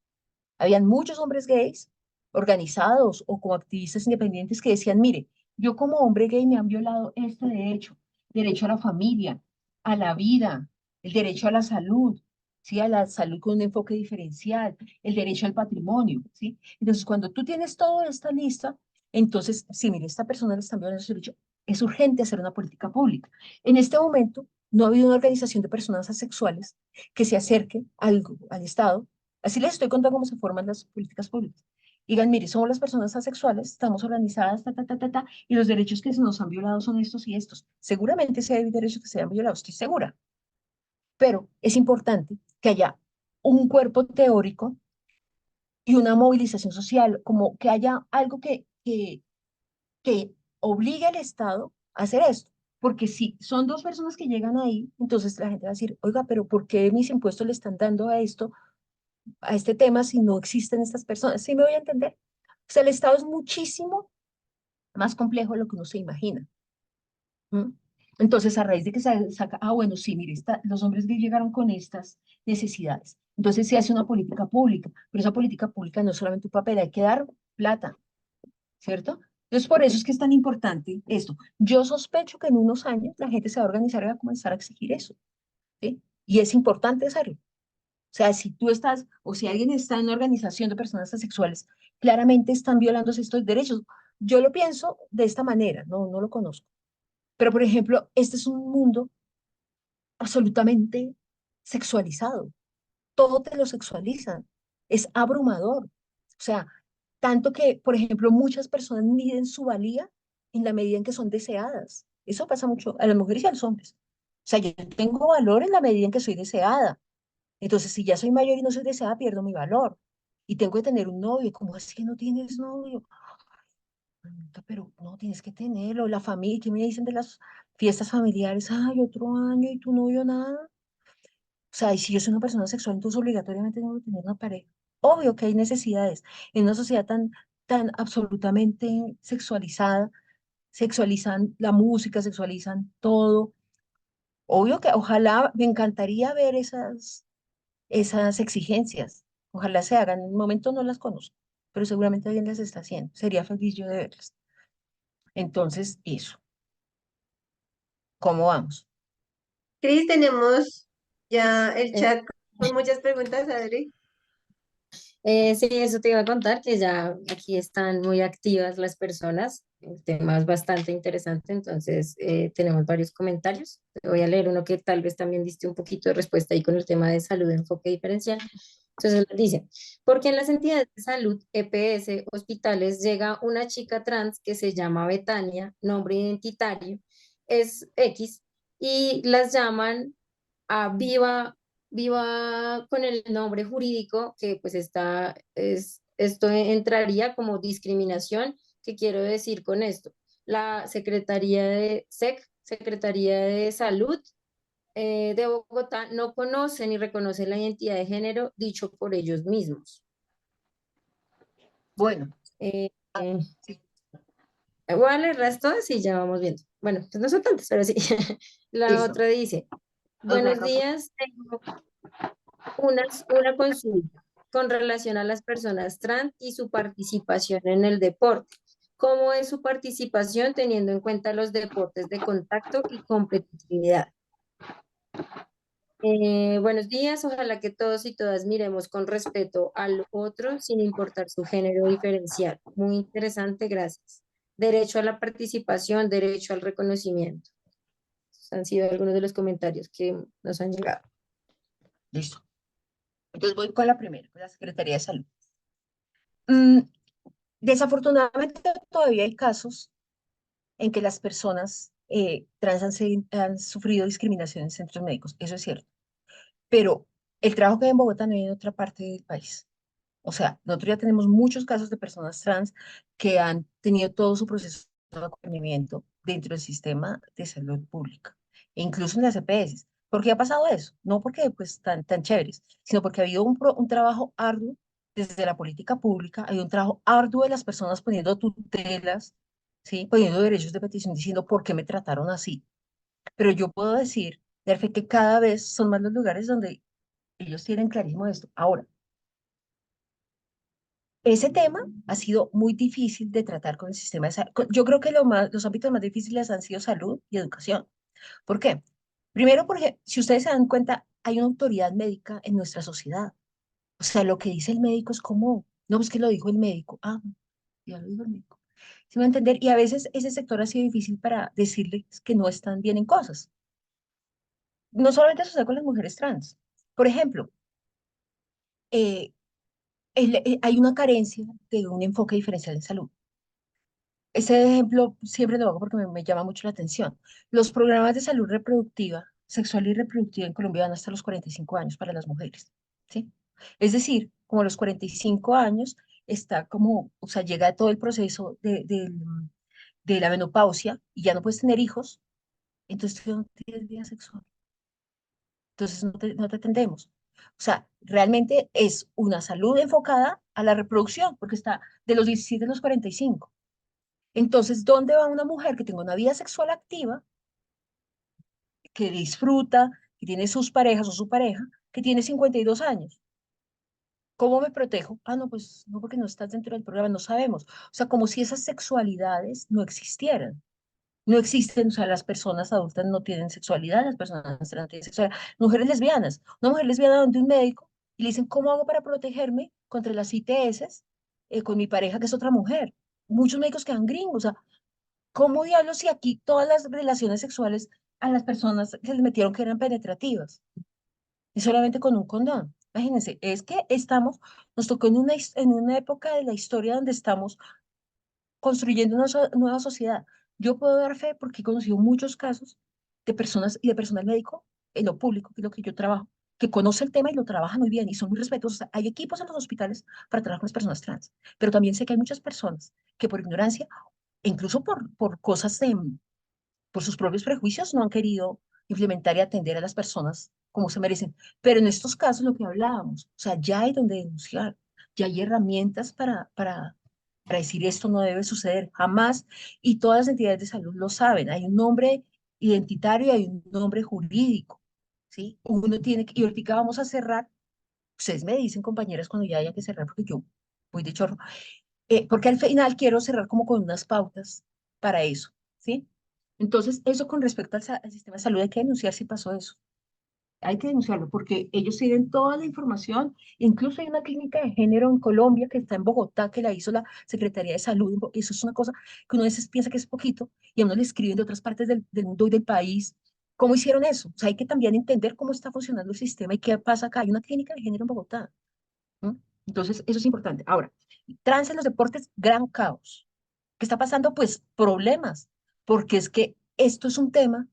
Habían muchos hombres gays organizados o como activistas independientes que decían, mire, yo como hombre gay me han violado este derecho, derecho a la familia, a la vida, el derecho a la salud, ¿sí? A la salud con un enfoque diferencial, el derecho al patrimonio, ¿sí? Entonces, cuando tú tienes toda esta lista, entonces, sí, mire, esta persona le están violando su derecho, es urgente hacer una política pública. En este momento, no ha habido una organización de personas asexuales que se acerque al Estado. Así les estoy contando cómo se forman las políticas públicas. Digan, mire, somos las personas asexuales, estamos organizadas, y los derechos que se nos han violado son estos y estos. Seguramente sí hay derechos que se han violado, estoy segura, pero es importante que haya un cuerpo teórico y una movilización social, como que haya algo que obligue al Estado a hacer esto. Porque si son dos personas que llegan ahí, entonces la gente va a decir, oiga, pero ¿por qué mis impuestos le están dando a esto, a este tema, si no existen estas personas? ¿Sí me voy a entender? O sea, el Estado es muchísimo más complejo de lo que uno se imagina. ¿Mm? Entonces, a raíz de que se saca, bueno, sí, mire, los hombres gays llegaron con estas necesidades. Entonces, se hace una política pública, pero esa política pública no es solamente un papel, hay que dar plata, ¿cierto? Entonces, por eso es que es tan importante esto. Yo sospecho que en unos años la gente se va a organizar y va a comenzar a exigir eso, ¿sí? Y es importante hacerlo. O sea, si tú estás, o si alguien está en una organización de personas asexuales, claramente están violándose estos derechos. Yo lo pienso de esta manera, no lo conozco. Pero, por ejemplo, este es un mundo absolutamente sexualizado. Todo te lo sexualizan. Es abrumador. O sea, tanto que, por ejemplo, muchas personas miden su valía en la medida en que son deseadas. Eso pasa mucho a las mujeres y a los hombres. O sea, yo tengo valor en la medida en que soy deseada. Entonces, si ya soy mayor y no soy deseada, pierdo mi valor. Y tengo que tener un novio. ¿Cómo así que no tienes novio? Mamita, pero no tienes que tenerlo. La familia, ¿qué me dicen de las fiestas familiares? Ay, otro año y tu novio nada. O sea, y si yo soy una persona sexual, entonces obligatoriamente tengo que tener una pareja. Obvio que hay necesidades. En una sociedad tan absolutamente sexualizada, sexualizan la música, sexualizan todo. Obvio que ojalá, me encantaría ver esas exigencias. Ojalá se hagan. En el momento no las conozco, pero seguramente alguien las está haciendo. Sería feliz yo de verlas. Entonces, eso. ¿Cómo vamos? Cris, tenemos ya el Eh, chat con muchas preguntas, Adri. Sí, eso te iba a contar, que ya aquí están muy activas las personas. El tema es bastante interesante, entonces tenemos varios comentarios. Te voy a leer uno que tal vez también diste un poquito de respuesta ahí con el tema de salud, enfoque diferencial. Entonces dice, ¿por qué en las entidades de salud, EPS, hospitales, llega una chica trans que se llama Betania, nombre identitario, es X, y las llaman a viva con el nombre jurídico, que pues esto entraría como discriminación? ¿Qué quiero decir con esto? La Secretaría de Secretaría de Salud de Bogotá no conoce ni reconoce la identidad de género dicho por ellos mismos. Bueno, Eh, eh, sí, Voy a leer las todas y ya vamos viendo. Bueno, pues no son tantas, pero sí. La listo. otra dice, Nos buenos vemos. días, tengo una consulta con relación a las personas trans y su participación en el deporte. ¿Cómo es su participación teniendo en cuenta los deportes de contacto y competitividad? Buenos días, ojalá que todos y todas miremos con respeto al otro sin importar su género diferencial. Muy interesante, gracias. Derecho a la participación, derecho al reconocimiento. Esos han sido algunos de los comentarios que nos han llegado. Listo. Entonces voy con la primera, con la Secretaría de Salud. Mm, Desafortunadamente todavía hay casos en que las personas trans han sufrido discriminación en centros médicos, eso es cierto, pero el trabajo que hay en Bogotá no hay en otra parte del país. O sea, nosotros ya tenemos muchos casos de personas trans que han tenido todo su proceso de acompañamiento dentro del sistema de salud pública, e incluso en las EPS. ¿Por qué ha pasado eso? No porque pues tan chéveres, sino porque ha habido un trabajo arduo desde la política pública, ha habido un trabajo arduo de las personas poniendo tutelas, ¿sí? Poniendo derechos de petición, diciendo por qué me trataron así. Pero yo puedo decir, de fe, que cada vez son más los lugares donde ellos tienen clarísimo esto. Ahora, ese tema ha sido muy difícil de tratar con el sistema de salud. Yo creo que los ámbitos más difíciles han sido salud y educación. ¿Por qué? Primero, porque si ustedes se dan cuenta, hay una autoridad médica en nuestra sociedad. O sea, lo que dice el médico es como, no, es que lo dijo el médico. Ah, ya lo dijo el médico. ¿Sí me va a entender? Y a veces ese sector ha sido difícil para decirles que no están bien en cosas. No solamente sucede con las mujeres trans. Por ejemplo, eh, hay una carencia de un enfoque diferencial en salud. Ese ejemplo siempre lo hago porque me llama mucho la atención. Los programas de salud reproductiva, sexual y reproductiva en Colombia van hasta los 45 años para las mujeres, ¿sí? Es decir, como a los 45 años está como, o sea, llega todo el proceso de la menopausia y ya no puedes tener hijos, entonces tú no tienes vida sexual. Entonces no te atendemos. O sea, realmente es una salud enfocada a la reproducción, porque está de los 17 a los 45. Entonces, ¿dónde va una mujer que tenga una vida sexual activa, que disfruta, que tiene sus parejas o su pareja, que tiene 52 años? ¿Cómo me protejo? Ah, no, pues no, porque no estás dentro del programa, no sabemos. O sea, como si esas sexualidades no existieran. No existen, o sea, las personas adultas no tienen sexualidad, las personas trans no tienen sexualidad. Mujeres lesbianas, una mujer lesbiana donde un médico y le dicen, ¿cómo hago para protegerme contra las ITS con mi pareja que es otra mujer? Muchos médicos quedan gringos, o sea, ¿cómo diablos si aquí todas las relaciones sexuales a las personas se les metieron que eran penetrativas? Y solamente con un condón. Imagínense, es que nos tocó en una época de la historia donde estamos construyendo una nueva sociedad. Yo puedo dar fe porque he conocido muchos casos de personas y de personal médico en lo público, que es lo que yo trabajo, que conoce el tema y lo trabaja muy bien y son muy respetuosos. Hay equipos en los hospitales para trabajar con las personas trans, pero también sé que hay muchas personas que por ignorancia, e incluso por cosas por sus propios prejuicios, no han querido implementar y atender a las personas como se merecen. Pero en estos casos, lo que hablábamos, o sea, ya hay donde denunciar, ya hay herramientas para decir esto no debe suceder jamás, y todas las entidades de salud lo saben. Hay un nombre identitario y hay un nombre jurídico, ¿sí? Uno tiene que, y ahorita vamos a cerrar. Ustedes me dicen, compañeras, cuando ya haya que cerrar, porque yo voy de chorro, porque al final quiero cerrar como con unas pautas para eso, ¿sí? Entonces, eso con respecto al sistema de salud, hay que denunciar si pasó eso. Hay que denunciarlo porque ellos tienen toda la información. Incluso hay una clínica de género en Colombia que está en Bogotá, que la hizo la Secretaría de Salud. Eso es una cosa que uno a veces piensa que es poquito y a uno le escriben de otras partes del mundo y del país. ¿Cómo hicieron eso? O sea, hay que también entender cómo está funcionando el sistema y qué pasa acá. Hay una clínica de género en Bogotá. ¿No? Entonces, eso es importante. Ahora, trans en los deportes, gran caos. ¿Qué está pasando? Pues problemas, porque es que esto es un tema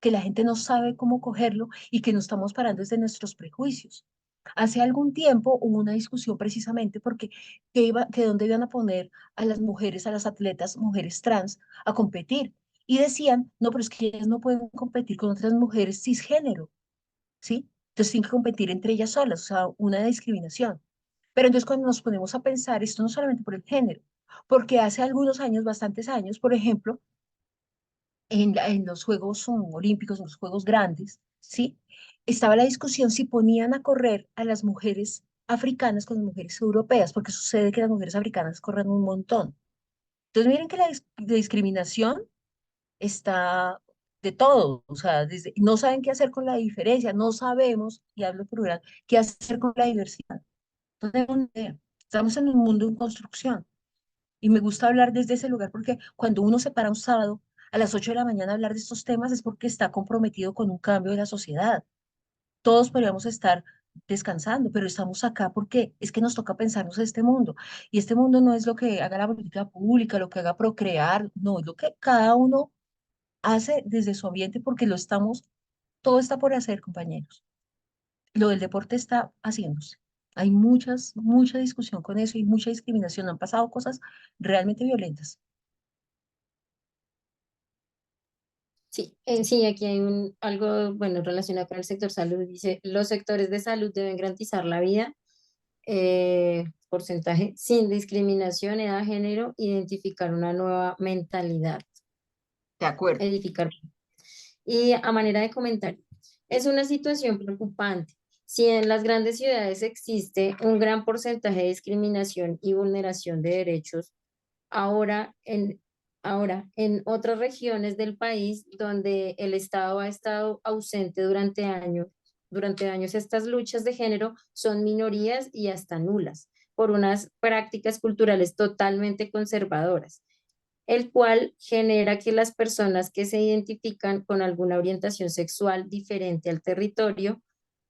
que la gente no sabe cómo cogerlo y que no estamos parando desde nuestros prejuicios. Hace algún tiempo hubo una discusión precisamente porque que dónde iban a poner a las mujeres, a las atletas, mujeres trans, a competir. Y decían, no, pero es que ellas no pueden competir con otras mujeres cisgénero, ¿sí? Entonces tienen que competir entre ellas solas, o sea, una discriminación. Pero entonces cuando nos ponemos a pensar, esto no solamente por el género, porque hace algunos años, bastantes años, por ejemplo, en los Juegos Olímpicos, en los Juegos grandes, ¿sí? Estaba la discusión si ponían a correr a las mujeres africanas con las mujeres europeas, porque sucede que las mujeres africanas corren un montón. Entonces miren que la discriminación está de todo, o sea, no saben qué hacer con la diferencia, no sabemos, y hablo plural, qué hacer con la diversidad. No tenemos ni idea. Estamos en un mundo en construcción y me gusta hablar desde ese lugar porque cuando uno se para un sábado a las 8 de la mañana a hablar de estos temas es porque está comprometido con un cambio de la sociedad. Todos podríamos estar descansando, pero estamos acá porque es que nos toca pensarnos en este mundo. Y este mundo no es lo que haga la política pública, lo que haga procrear, no, es lo que cada uno hace desde su ambiente porque lo estamos, todo está por hacer, compañeros. Lo del deporte está haciéndose. Hay mucha discusión con eso y mucha discriminación. Han pasado cosas realmente violentas. Sí, sí, aquí hay algo, bueno, relacionado con el sector salud. Dice, los sectores de salud deben garantizar la vida, porcentaje, sin discriminación, edad, género, identificar una nueva mentalidad, De acuerdo. edificar. Y a manera de comentario, es una situación preocupante. Si en las grandes ciudades existe un gran porcentaje de discriminación y vulneración de derechos, ahora en otras regiones del país donde el Estado ha estado ausente durante años estas luchas de género son minorías y hasta nulas por unas prácticas culturales totalmente conservadoras, el cual genera que las personas que se identifican con alguna orientación sexual diferente al territorio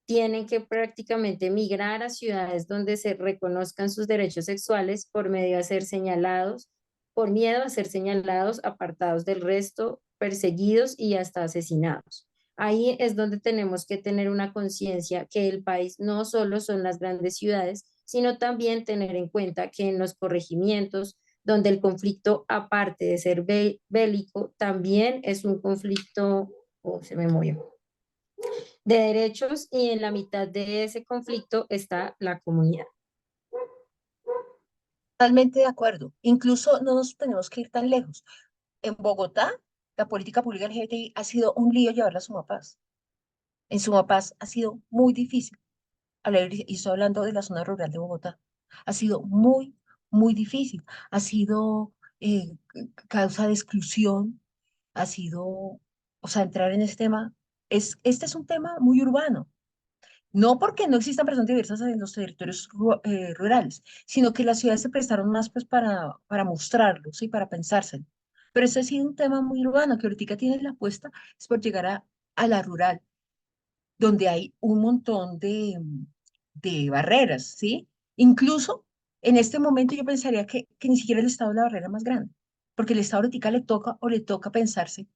tienen que prácticamente migrar a ciudades donde se reconozcan sus derechos sexuales por medio de ser señalados, por miedo a ser señalados, apartados del resto, perseguidos y hasta asesinados. Ahí es donde tenemos que tener una conciencia que el país no solo son las grandes ciudades, sino también tener en cuenta que en los corregimientos, donde el conflicto, aparte de ser bélico, también es un conflicto, oh, se me murió, de derechos, y en la mitad de ese conflicto está la comunidad. Totalmente de acuerdo. Incluso no nos tenemos que ir tan lejos. En Bogotá, la política pública LGBTI ha sido un lío llevarla a Sumapaz. En Sumapaz ha sido muy difícil. Y estoy hablando de la zona rural de Bogotá. Ha sido muy difícil. Ha sido causa de exclusión. Ha sido, o sea, entrar en este tema. Este es un tema muy urbano. No porque no existan personas diversas en los territorios rurales, sino que las ciudades se prestaron más pues para mostrarlo, ¿sí? Para pensárselo. Pero este ha sido un tema muy urbano, que ahorita tiene la apuesta, es por llegar a la rural, donde hay un montón de barreras, ¿sí? Incluso en este momento yo pensaría que ni siquiera el Estado es la barrera más grande, porque el Estado ahorita le toca o le toca pensarse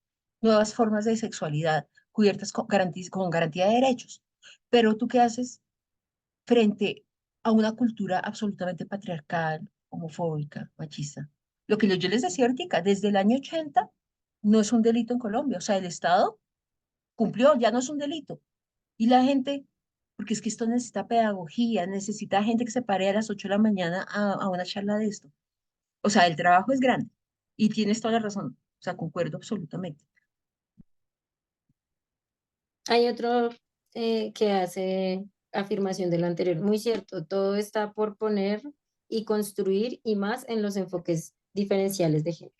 nuevas formas de sexualidad cubiertas con garantía de derechos. Pero ¿tú qué haces frente a una cultura absolutamente patriarcal, homofóbica, machista? Lo que yo les decía ahorita, desde el año 80 no es un delito en Colombia, o sea, el Estado cumplió, ya no es un delito. Y la gente, porque es que esto necesita pedagogía, necesita gente que se pare a las 8 de la mañana a una charla de esto. O sea, el trabajo es grande y tienes toda la razón, o sea, concuerdo absolutamente. Hay otro que hace afirmación de lo anterior, muy cierto, todo está por poner y construir y más en los enfoques diferenciales de género.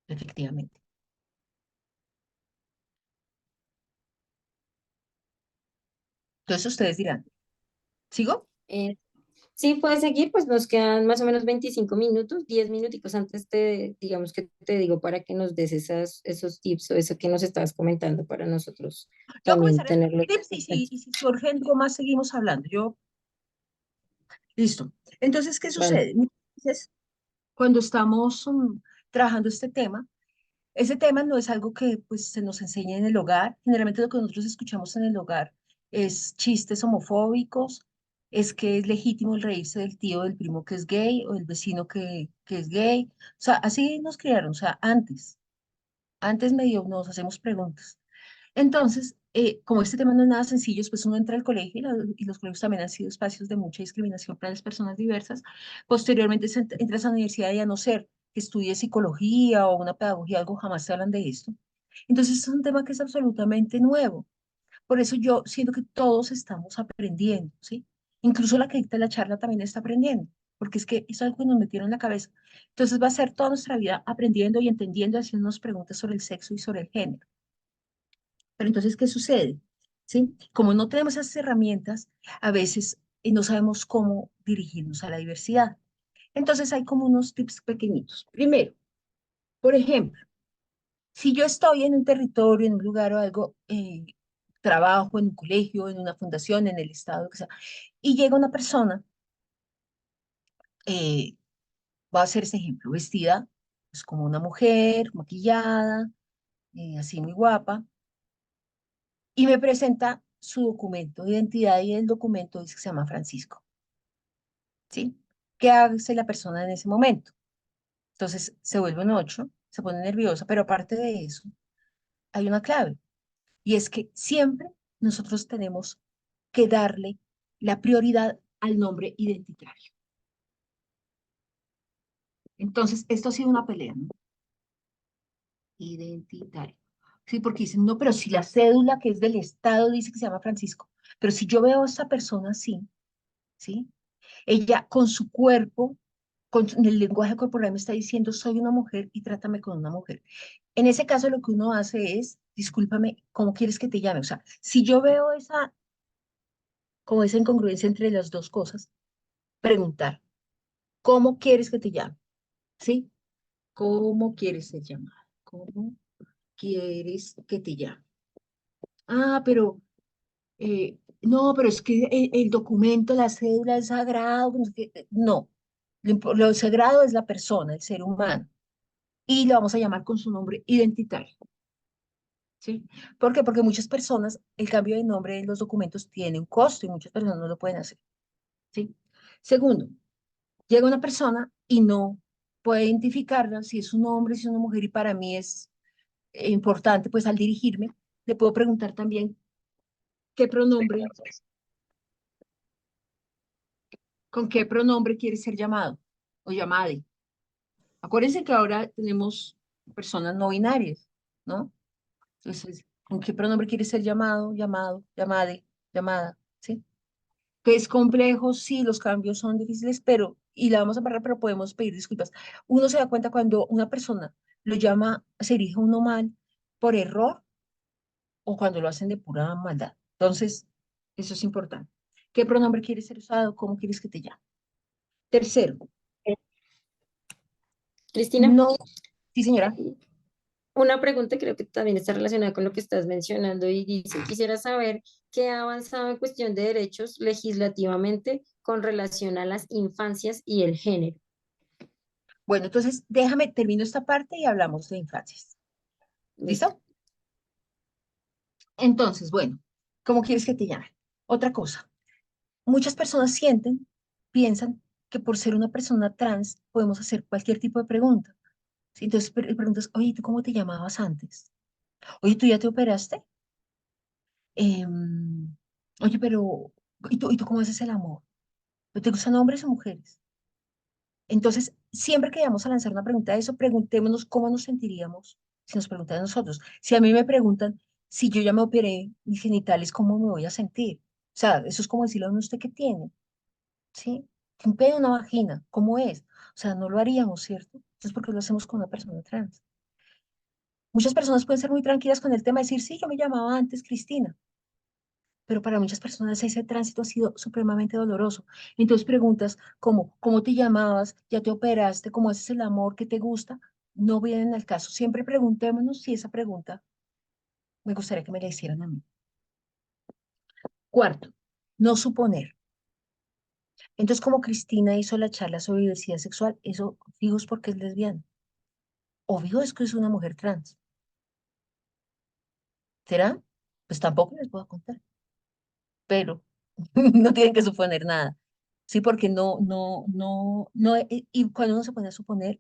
Efectivamente. Entonces ustedes dirán, ¿sigo? Eh, Sí, puedes seguir, pues nos quedan más o menos 25 minutos, 10 minuticos antes digamos que te digo para que nos des esos tips o eso que nos estabas comentando para nosotros Yo voy a también comenzar a decir tenerlo tips en cuenta. y si surge algo más seguimos hablando. Listo. Entonces, ¿qué Vale. sucede? Muchas veces, cuando estamos trabajando este tema, ese tema no es algo que pues se nos enseña en el hogar. Generalmente lo que nosotros escuchamos en el hogar es chistes homofóbicos, es que es legítimo el reírse del tío, del primo que es gay o del vecino que es gay. O sea, así nos criaron, o sea, antes medio nos hacemos preguntas. Entonces, como este tema no es nada sencillo, pues uno entra al colegio y los colegios también han sido espacios de mucha discriminación para las personas diversas. Posteriormente entras a la universidad y a no ser que estudies psicología o una pedagogía, algo, jamás se hablan de esto. Entonces, es un tema que es absolutamente nuevo. Por eso yo siento que todos estamos aprendiendo, ¿sí? Incluso la que dicta la charla también está aprendiendo. porque es que es algo que nos metieron en la cabeza. Entonces va a ser toda nuestra vida aprendiendo y entendiendo, haciéndonos preguntas sobre el sexo y sobre el género. Pero entonces, ¿qué sucede? ¿Sí? Como no tenemos esas herramientas, a veces no sabemos cómo dirigirnos a la diversidad. Entonces hay como unos tips pequeñitos. Primero, por ejemplo, si yo estoy en un territorio, en un lugar o algo, trabajo en un colegio, en una fundación, en el estado, lo que sea, y llega una persona, eh, voy a hacer este ejemplo, vestida pues, como una mujer, maquillada, así muy guapa, y me presenta su documento de identidad y el documento dice que se llama Francisco, ¿sí? ¿Qué hace la persona en ese momento? Entonces se vuelve un 8, se pone nerviosa, pero aparte de eso, hay una clave, y es que siempre nosotros tenemos que darle la prioridad al nombre identitario. Entonces, esto ha sido una pelea, ¿no? Identitario. Sí, porque dicen, no, pero si la cédula que es del Estado dice que se llama Francisco, pero si yo veo a esta persona así, ¿sí? Ella con su cuerpo, con el lenguaje corporal me está diciendo, soy una mujer y trátame con una mujer. En ese caso lo que uno hace es, discúlpame, ¿cómo quieres que te llame? O sea, si yo veo esa, como esa incongruencia entre las dos cosas, preguntar, ¿cómo quieres que te llame? ¿Sí? ¿Cómo quieres ser llamada? ¿Cómo quieres que te llame? Ah, pero no, pero es que el documento, la cédula es sagrado. No, sé qué. No, lo sagrado es la persona, el ser humano, y lo vamos a llamar con su nombre identitario. ¿Sí? ¿Por qué? Porque muchas personas, el cambio de nombre en los documentos tiene un costo y muchas personas no lo pueden hacer. ¿Sí? Segundo, llega una persona y no puede identificarla si es un hombre, si es una mujer, y para mí es importante, pues al dirigirme, le puedo preguntar también qué pronombre, con qué pronombre quiere ser llamado o llamade. Acuérdense que ahora tenemos personas no binarias, ¿no? Entonces, ¿con qué pronombre quiere ser llamado, llamado, llamade, llamada? ¿Sí? Que es complejo, sí, los cambios son difíciles, pero, y la vamos a parar, pero podemos pedir disculpas. Uno se da cuenta cuando una persona lo llama, se dirige a uno mal por error o cuando lo hacen de pura maldad. Entonces, eso es importante. ¿Qué pronombre quieres ser usado? ¿Cómo quieres que te llame? Tercero, Cristina, no, sí señora. una pregunta creo que también está relacionada con lo que estás mencionando y dice, quisiera saber qué ha avanzado en cuestión de derechos legislativamente con relación a las infancias y el género. Bueno, entonces déjame, termino esta parte y hablamos de infancias. Listo. ¿Listo? Entonces, bueno, ¿cómo quieres que te llame? Otra cosa, muchas personas sienten, piensan que por ser una persona trans podemos hacer cualquier tipo de pregunta. ¿Sí? Entonces preguntas, oye, ¿tú cómo te llamabas antes? Oye, ¿tú ya te operaste? Oye, pero, ¿y tú cómo haces el amor? ¿Te gustan hombres o mujeres? Entonces, siempre que vamos a lanzar una pregunta de eso, preguntémonos cómo nos sentiríamos si nos preguntan a nosotros. Si a mí me preguntan si yo ya me operé mis genitales, ¿cómo me voy a sentir? O sea, eso es como decirle a uno, ¿usted qué tiene? ¿Sí? Un pene, una vagina, ¿cómo es? O sea, no lo haríamos, ¿cierto? Entonces, ¿por qué lo hacemos con una persona trans? Muchas personas pueden ser muy tranquilas con el tema de decir, sí, yo me llamaba antes Cristina, pero para muchas personas ese tránsito ha sido supremamente doloroso. Entonces preguntas como, ¿cómo te llamabas? ¿Ya te operaste? ¿Cómo haces el amor? ¿Qué te gusta? No vienen al caso. Siempre preguntémonos si esa pregunta me gustaría que me la hicieran a mí. Cuarto, no suponer. Entonces, como Cristina hizo la charla sobre diversidad sexual, eso fijo es porque es lesbiana. Obvio es que es una mujer trans. ¿Será? Pues tampoco les puedo contar, pero no tienen que suponer nada. Sí, porque no, y cuando uno se pone a suponer,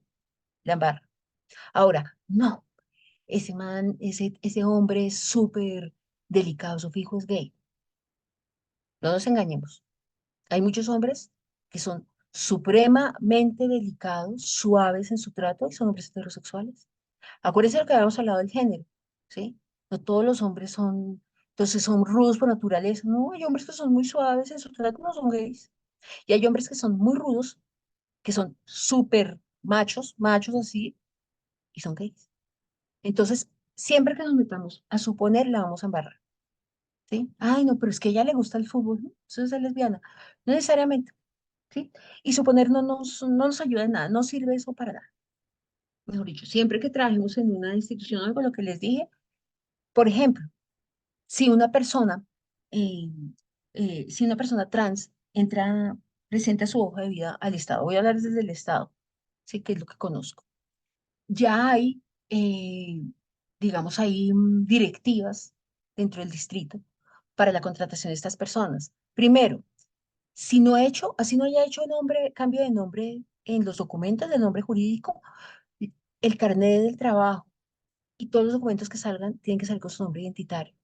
la embarra. Ahora, no, ese man, ese hombre es súper delicado, su fijo es gay. No nos engañemos. Hay muchos hombres que son supremamente delicados, suaves en su trato y son hombres heterosexuales. Acuérdense de lo que habíamos hablado del género, ¿sí? No todos los hombres son, entonces son rudos por naturaleza. No, hay hombres que son muy suaves en su trato, no son gays. Y hay hombres que son muy rudos que son súper machos, machos así, y son gays. Entonces, siempre que nos metamos a suponer, la vamos a embarrar, ¿sí? Ay, no, pero es que a ella le gusta el fútbol, ¿no? Eso es lesbiana. No necesariamente, ¿sí? Y suponer no nos ayuda en nada, no sirve eso para nada. Mejor dicho, siempre que trabajemos en una institución, algo lo que les dije, por ejemplo, si una persona, eh, si una persona trans entra, presenta su hoja de vida al Estado, voy a hablar desde el Estado, sí, que es lo que conozco. Ya hay, eh, digamos, hay directivas dentro del distrito para la contratación de estas personas. Primero, si no he hecho, así no haya hecho nombre, cambio de nombre en los documentos del nombre jurídico, el carnet del trabajo y todos los documentos que salgan tienen que salir con su nombre identitario.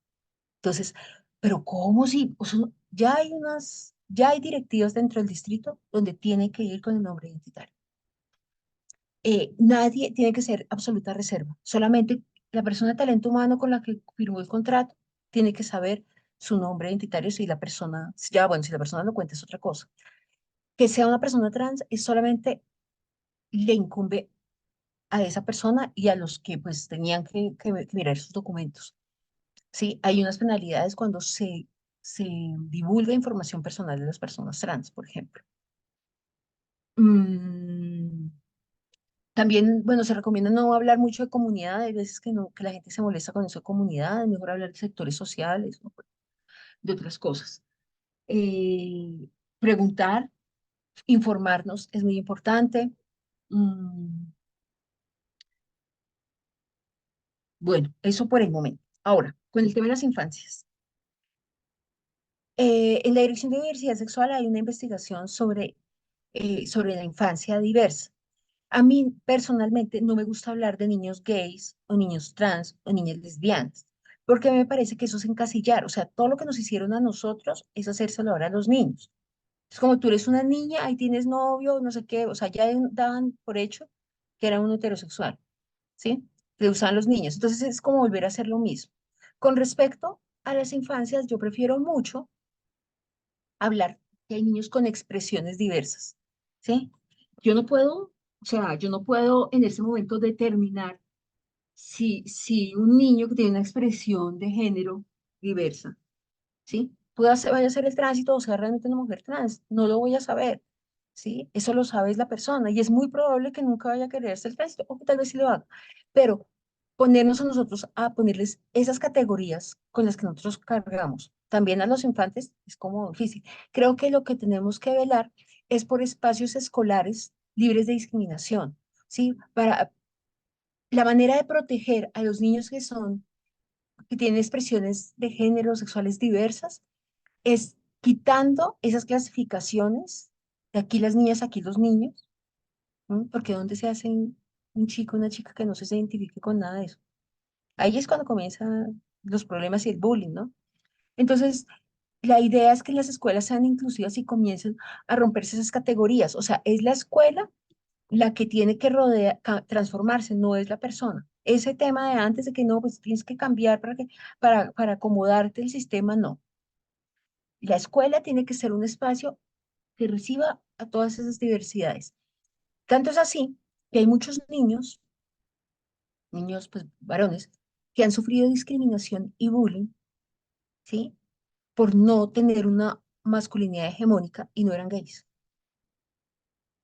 Entonces, pero ¿cómo si? O sea, ya hay directivas dentro del distrito donde tiene que ir con el nombre identitario. Nadie tiene que ser absoluta reserva. Solamente la persona de talento humano con la que firmó el contrato tiene que saber su nombre identitario si la persona, ya bueno, si la persona lo cuenta es otra cosa. Que sea una persona trans es solamente le incumbe a esa persona y a los que pues tenían que mirar sus documentos. Sí, hay unas penalidades cuando se divulga información personal de las personas trans, por ejemplo. Mm, También, bueno, se recomienda no hablar mucho de comunidad, hay veces que, no, que la gente se molesta con eso de comunidad, es mejor hablar de sectores sociales, ¿no? De otras cosas. Eh, Preguntar, informarnos es muy importante. Mm, bueno, eso por el momento. Ahora, con el tema de las infancias. En la Dirección de Diversidad Sexual hay una investigación sobre la infancia diversa. A mí personalmente no me gusta hablar de niños gays o niños trans o niñas lesbianas, porque me parece que eso es encasillar, o sea, todo lo que nos hicieron a nosotros es hacérselo ahora a los niños. Es como tú eres una niña, ahí tienes novio, no sé qué, o sea, ya daban por hecho que era un heterosexual, ¿sí? Que usaban los niños. Entonces es como volver a hacer lo mismo. Con respecto a las infancias, yo prefiero mucho hablar que hay niños con expresiones diversas, ¿sí? Yo no puedo, o sea, yo no puedo en ese momento determinar si un niño que tiene una expresión de género diversa, ¿sí? Vaya a hacer el tránsito o sea realmente una mujer trans, no lo voy a saber, ¿sí? Eso lo sabe la persona y es muy probable que nunca vaya a querer hacer el tránsito o que tal vez sí lo haga, pero ponernos a nosotros a ponerles esas categorías con las que nosotros cargamos, también a los infantes, es como difícil. Creo que lo que tenemos que velar es por espacios escolares libres de discriminación, ¿sí? Para la manera de proteger a los niños que tienen expresiones de género sexuales diversas es quitando esas clasificaciones, de aquí las niñas, aquí los niños, ¿no? Porque ¿dónde se hace un chico, una chica que no se identifique con nada de eso? Ahí es cuando comienzan los problemas y el bullying, ¿no? Entonces, la idea es que las escuelas sean inclusivas y comiencen a romperse esas categorías. O sea, es la escuela la que tiene que transformarse, no es la persona. Ese tema de antes de que no, pues tienes que cambiar para acomodarte el sistema, no. La escuela tiene que ser un espacio que reciba a todas esas diversidades. Tanto es así que hay muchos niños pues varones, que han sufrido discriminación y bullying, ¿sí? Por no tener una masculinidad hegemónica y no eran gays.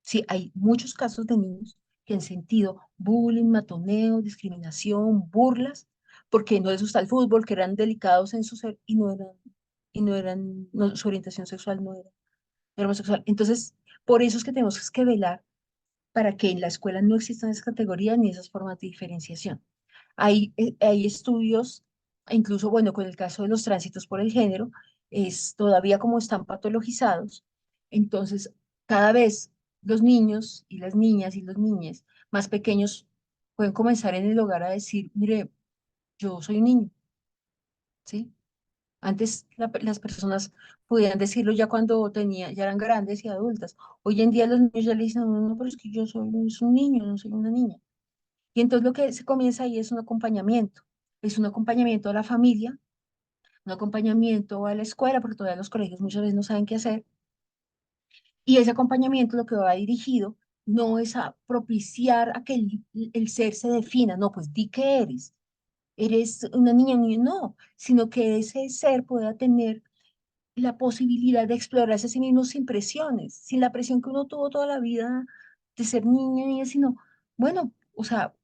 Sí, hay muchos casos de niños que han sentido bullying, matoneo, discriminación, burlas, porque no les gusta el fútbol, que eran delicados en su ser su orientación sexual no era homosexual. Entonces, por eso es que tenemos que velar para que en la escuela no existan esas categorías ni esas formas de diferenciación. Hay estudios, incluso, bueno, con el caso de los tránsitos por el género, es todavía como están patologizados, entonces cada vez los niños y las niñas y los niños más pequeños pueden comenzar en el hogar a decir, mire, yo soy un niño, ¿sí? Antes las personas podían decirlo ya cuando ya eran grandes y adultas. Hoy en día los niños ya le dicen, no, no, pero es que yo soy un niño, no soy una niña. Y entonces lo que se comienza ahí es un acompañamiento a la familia, un acompañamiento a la escuela, porque todavía los colegios muchas veces no saben qué hacer, y ese acompañamiento lo que va dirigido no es a propiciar a que el ser se defina, no, pues di que eres una niña, un niño, no, sino que ese ser pueda tener la posibilidad de explorarse a sí mismo sin presiones, sin la presión que uno tuvo toda la vida de ser niña, niña, sino, bueno, o sea,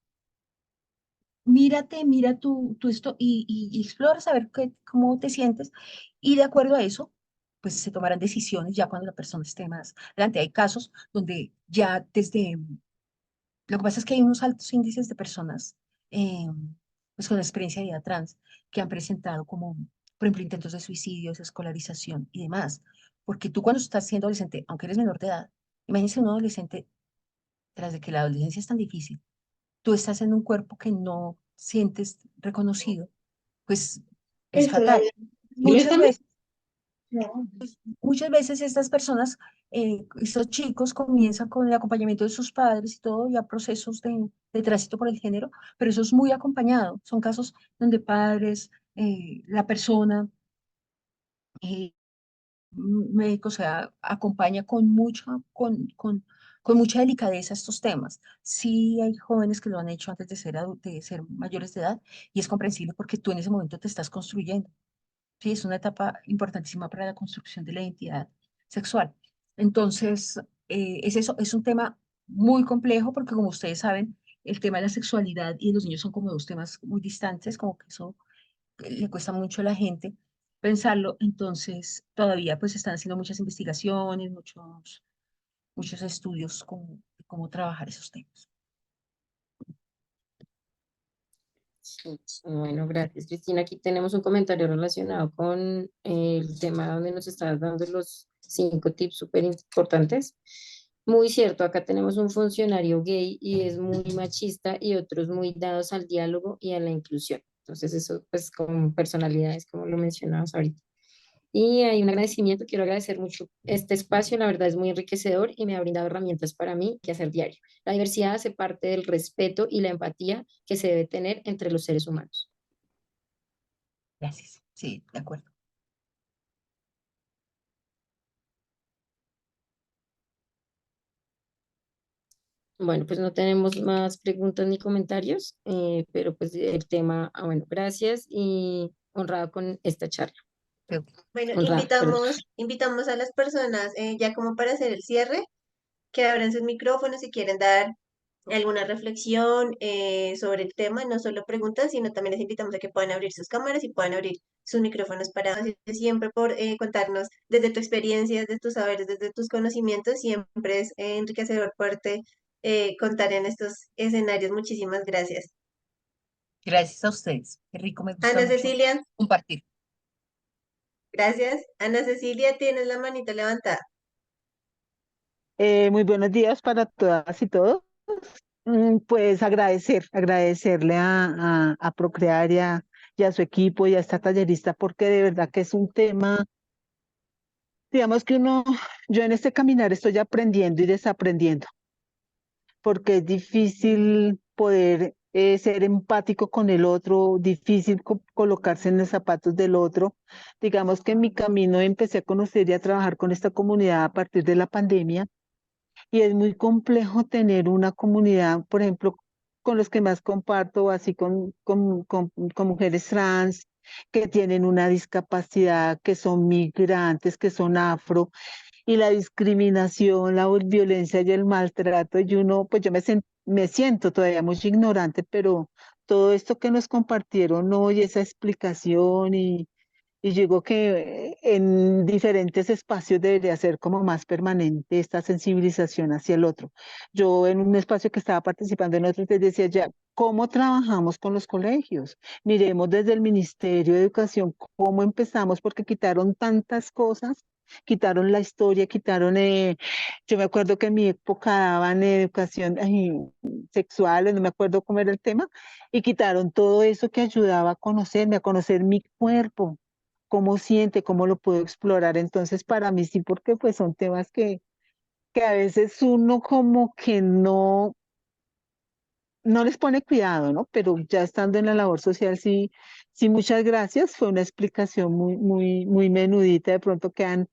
mírate, mira tú esto y explora, saber cómo te sientes y de acuerdo a eso, pues se tomarán decisiones ya cuando la persona esté más adelante. Hay casos donde ya desde, lo que pasa es que hay unos altos índices de personas eh, pues con experiencia de vida trans que han presentado como, por ejemplo, intentos de suicidio, escolarización y demás. Porque tú cuando estás siendo adolescente, aunque eres menor de edad, imagínese un adolescente, tras de que la adolescencia es tan difícil, tú estás en un cuerpo que no sientes reconocido, pues es fatal. Muchas veces, muchas veces estas personas, estos chicos comienzan con el acompañamiento de sus padres y todo, ya procesos de tránsito por el género, pero eso es muy acompañado. Son casos donde padres, la persona, eh, médico, o sea, acompaña con mucha delicadeza estos temas. Sí hay jóvenes que lo han hecho antes de ser, de ser mayores de edad y es comprensible porque tú en ese momento te estás construyendo. Sí, es una etapa importantísima para la construcción de la identidad sexual. Entonces, es eso, es un tema muy complejo porque como ustedes saben, el tema de la sexualidad y los niños son como dos temas muy distantes, como que eso le cuesta mucho a la gente pensarlo. Entonces, todavía pues están haciendo muchas investigaciones, muchos estudios de cómo trabajar esos temas. Sí, bueno, gracias, Cristina. Aquí tenemos un comentario relacionado con el tema donde nos estás dando los 5 tips súper importantes. Muy cierto, acá tenemos un funcionario gay y es muy machista y otros muy dados al diálogo y a la inclusión. Entonces, eso pues con personalidades, como lo mencionabas ahorita. Y hay un agradecimiento, quiero agradecer mucho este espacio, la verdad es muy enriquecedor y me ha brindado herramientas para mí que hacer diario. La diversidad hace parte del respeto y la empatía que se debe tener entre los seres humanos. Gracias. Sí, de acuerdo. Bueno, pues no tenemos más preguntas ni comentarios, pero pues el tema, bueno, gracias y honrado con esta charla. Bueno, Honrada, perdón. invitamos a las personas, ya como para hacer el cierre, que abran sus micrófonos si quieren dar alguna reflexión sobre el tema, no solo preguntas, sino también les invitamos a que puedan abrir sus cámaras y puedan abrir sus micrófonos para gracias siempre por contarnos desde tu experiencia, desde tus saberes, desde tus conocimientos, siempre es enriquecedor poderte contar en estos escenarios. Muchísimas gracias. Gracias a ustedes. Qué rico, me gusta Ana mucho Cecilia, compartir. gracias. Ana Cecilia, tienes la manita levantada. Muy buenos días para todas y todos. Pues agradecerle a Procrear y a su equipo y a esta tallerista porque de verdad que es un tema, digamos que yo en este caminar estoy aprendiendo y desaprendiendo porque es difícil poder ser empático con el otro, difícil colocarse en los zapatos del otro. Digamos que en mi camino empecé a conocer y a trabajar con esta comunidad a partir de la pandemia y es muy complejo tener una comunidad, por ejemplo, con los que más comparto, así con mujeres trans que tienen una discapacidad, que son migrantes, que son afro, y la discriminación, la violencia y el maltrato, y uno, pues yo me siento todavía muy ignorante, pero todo esto que nos compartieron hoy, esa explicación y yo digo que en diferentes espacios debería ser como más permanente esta sensibilización hacia el otro. Yo en un espacio que estaba participando en otro, te decía ya, ¿cómo trabajamos con los colegios? Miremos desde el Ministerio de Educación cómo empezamos, porque quitaron tantas cosas, quitaron la historia, yo me acuerdo que en mi época daban educación sexual, no me acuerdo cómo era el tema, y quitaron todo eso que ayudaba a conocer mi cuerpo, cómo siente, cómo lo puedo explorar. Entonces, para mí sí, porque pues son temas que a veces uno como que no les pone cuidado, ¿no? Pero ya estando en la labor social, sí, sí, muchas gracias. Fue una explicación muy menudita, de pronto quedan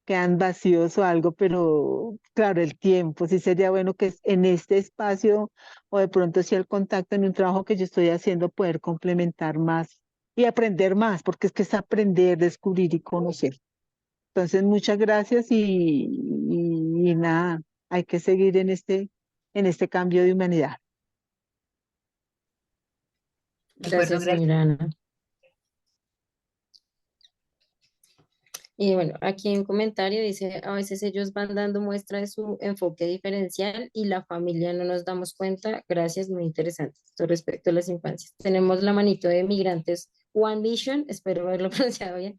quedan vacíos o algo, pero claro, el tiempo, sí sería bueno que en este espacio o de pronto si el contacto en un trabajo que yo estoy haciendo, poder complementar más y aprender más, porque es que es aprender, descubrir y conocer. Entonces, muchas gracias y nada, hay que seguir en este cambio de humanidad. De acuerdo, Gracias, gracias. señora Ana. Y bueno, aquí en un comentario dice, a veces ellos van dando muestra de su enfoque diferencial y la familia no nos damos cuenta. Gracias, muy interesante. Esto respecto a las infancias. Tenemos la manito de migrantes One Vision, espero haberlo pronunciado bien.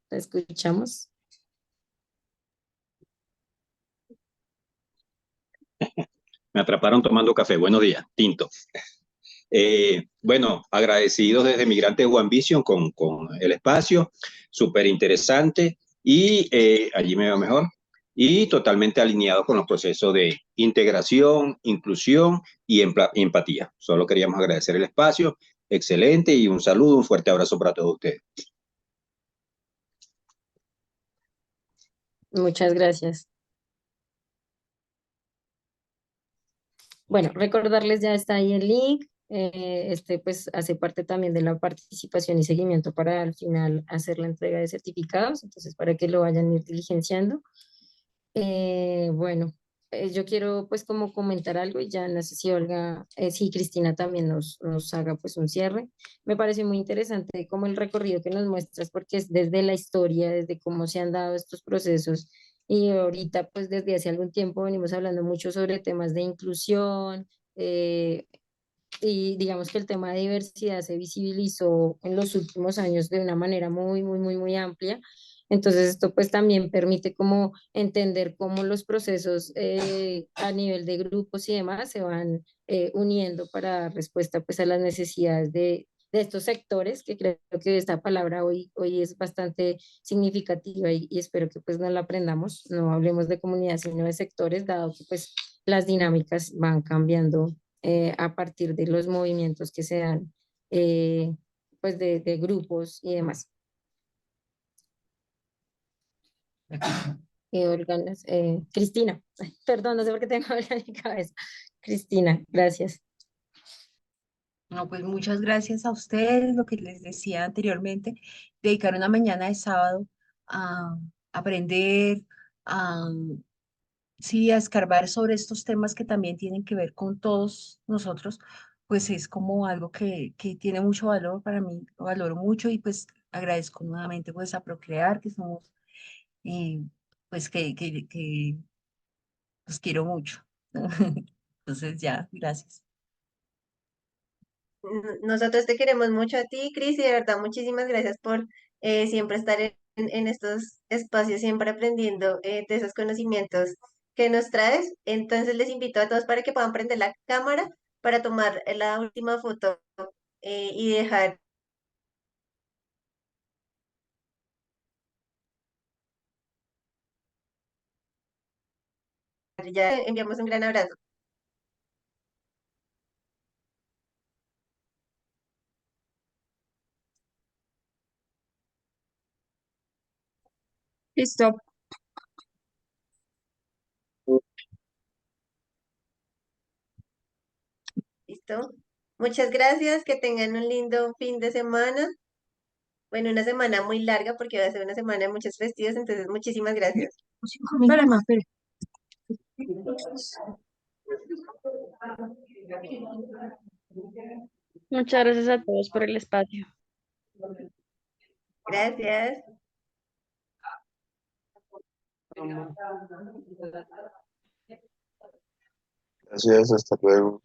La escuchamos. Me atraparon tomando café. Buenos días, tinto. Bueno, agradecidos desde Migrantes One Vision con el espacio, súper interesante y allí me veo mejor y totalmente alineado con los procesos de integración, inclusión y empatía. Solo queríamos agradecer el espacio, excelente y un saludo, un fuerte abrazo para todos ustedes. Muchas gracias. Bueno, recordarles ya está ahí el link. Este pues hace parte también de la participación y seguimiento para al final hacer la entrega de certificados, entonces para que lo vayan a ir diligenciando. Bueno, yo quiero pues como comentar algo y ya no sé si Olga, si Cristina también nos haga pues un cierre. Me pareció muy interesante como el recorrido que nos muestras porque es desde la historia, desde cómo se han dado estos procesos y ahorita pues desde hace algún tiempo venimos hablando mucho sobre temas de inclusión. Y digamos que el tema de diversidad se visibilizó en los últimos años de una manera muy amplia. Entonces esto pues también permite como entender cómo los procesos a nivel de grupos y demás se van uniendo para dar respuesta pues a las necesidades de estos sectores, que creo que esta palabra hoy es bastante significativa y espero que pues no la aprendamos, no hablemos de comunidad sino de sectores, dado que pues las dinámicas van cambiando a partir de los movimientos que se dan, eh, pues de grupos y demás. Cristina, ay, perdón, no sé por qué tengo Olga en mi cabeza. Cristina, gracias. No, pues muchas gracias a ustedes, lo que les decía anteriormente, dedicar una mañana de sábado a aprender, a, sí, a escarbar sobre estos temas que también tienen que ver con todos nosotros, pues es como algo que tiene mucho valor para mí, lo valoro mucho y pues agradezco nuevamente pues a Procrear, que somos, eh, pues que los quiero mucho. Entonces ya, gracias. Nosotros te queremos mucho a ti, Cris, y de verdad muchísimas gracias por siempre estar en estos espacios, siempre aprendiendo de esos conocimientos que nos traes. Entonces les invito a todos para que puedan prender la cámara para tomar la última foto y dejar ya enviamos un gran abrazo. Listo. ¿Listo? Muchas gracias, que tengan un lindo fin de semana. Bueno, una semana muy larga porque va a ser una semana de muchos festivos, entonces muchísimas gracias. Espérame, espérame. Muchas gracias a todos por el espacio. Gracias. Gracias, hasta luego.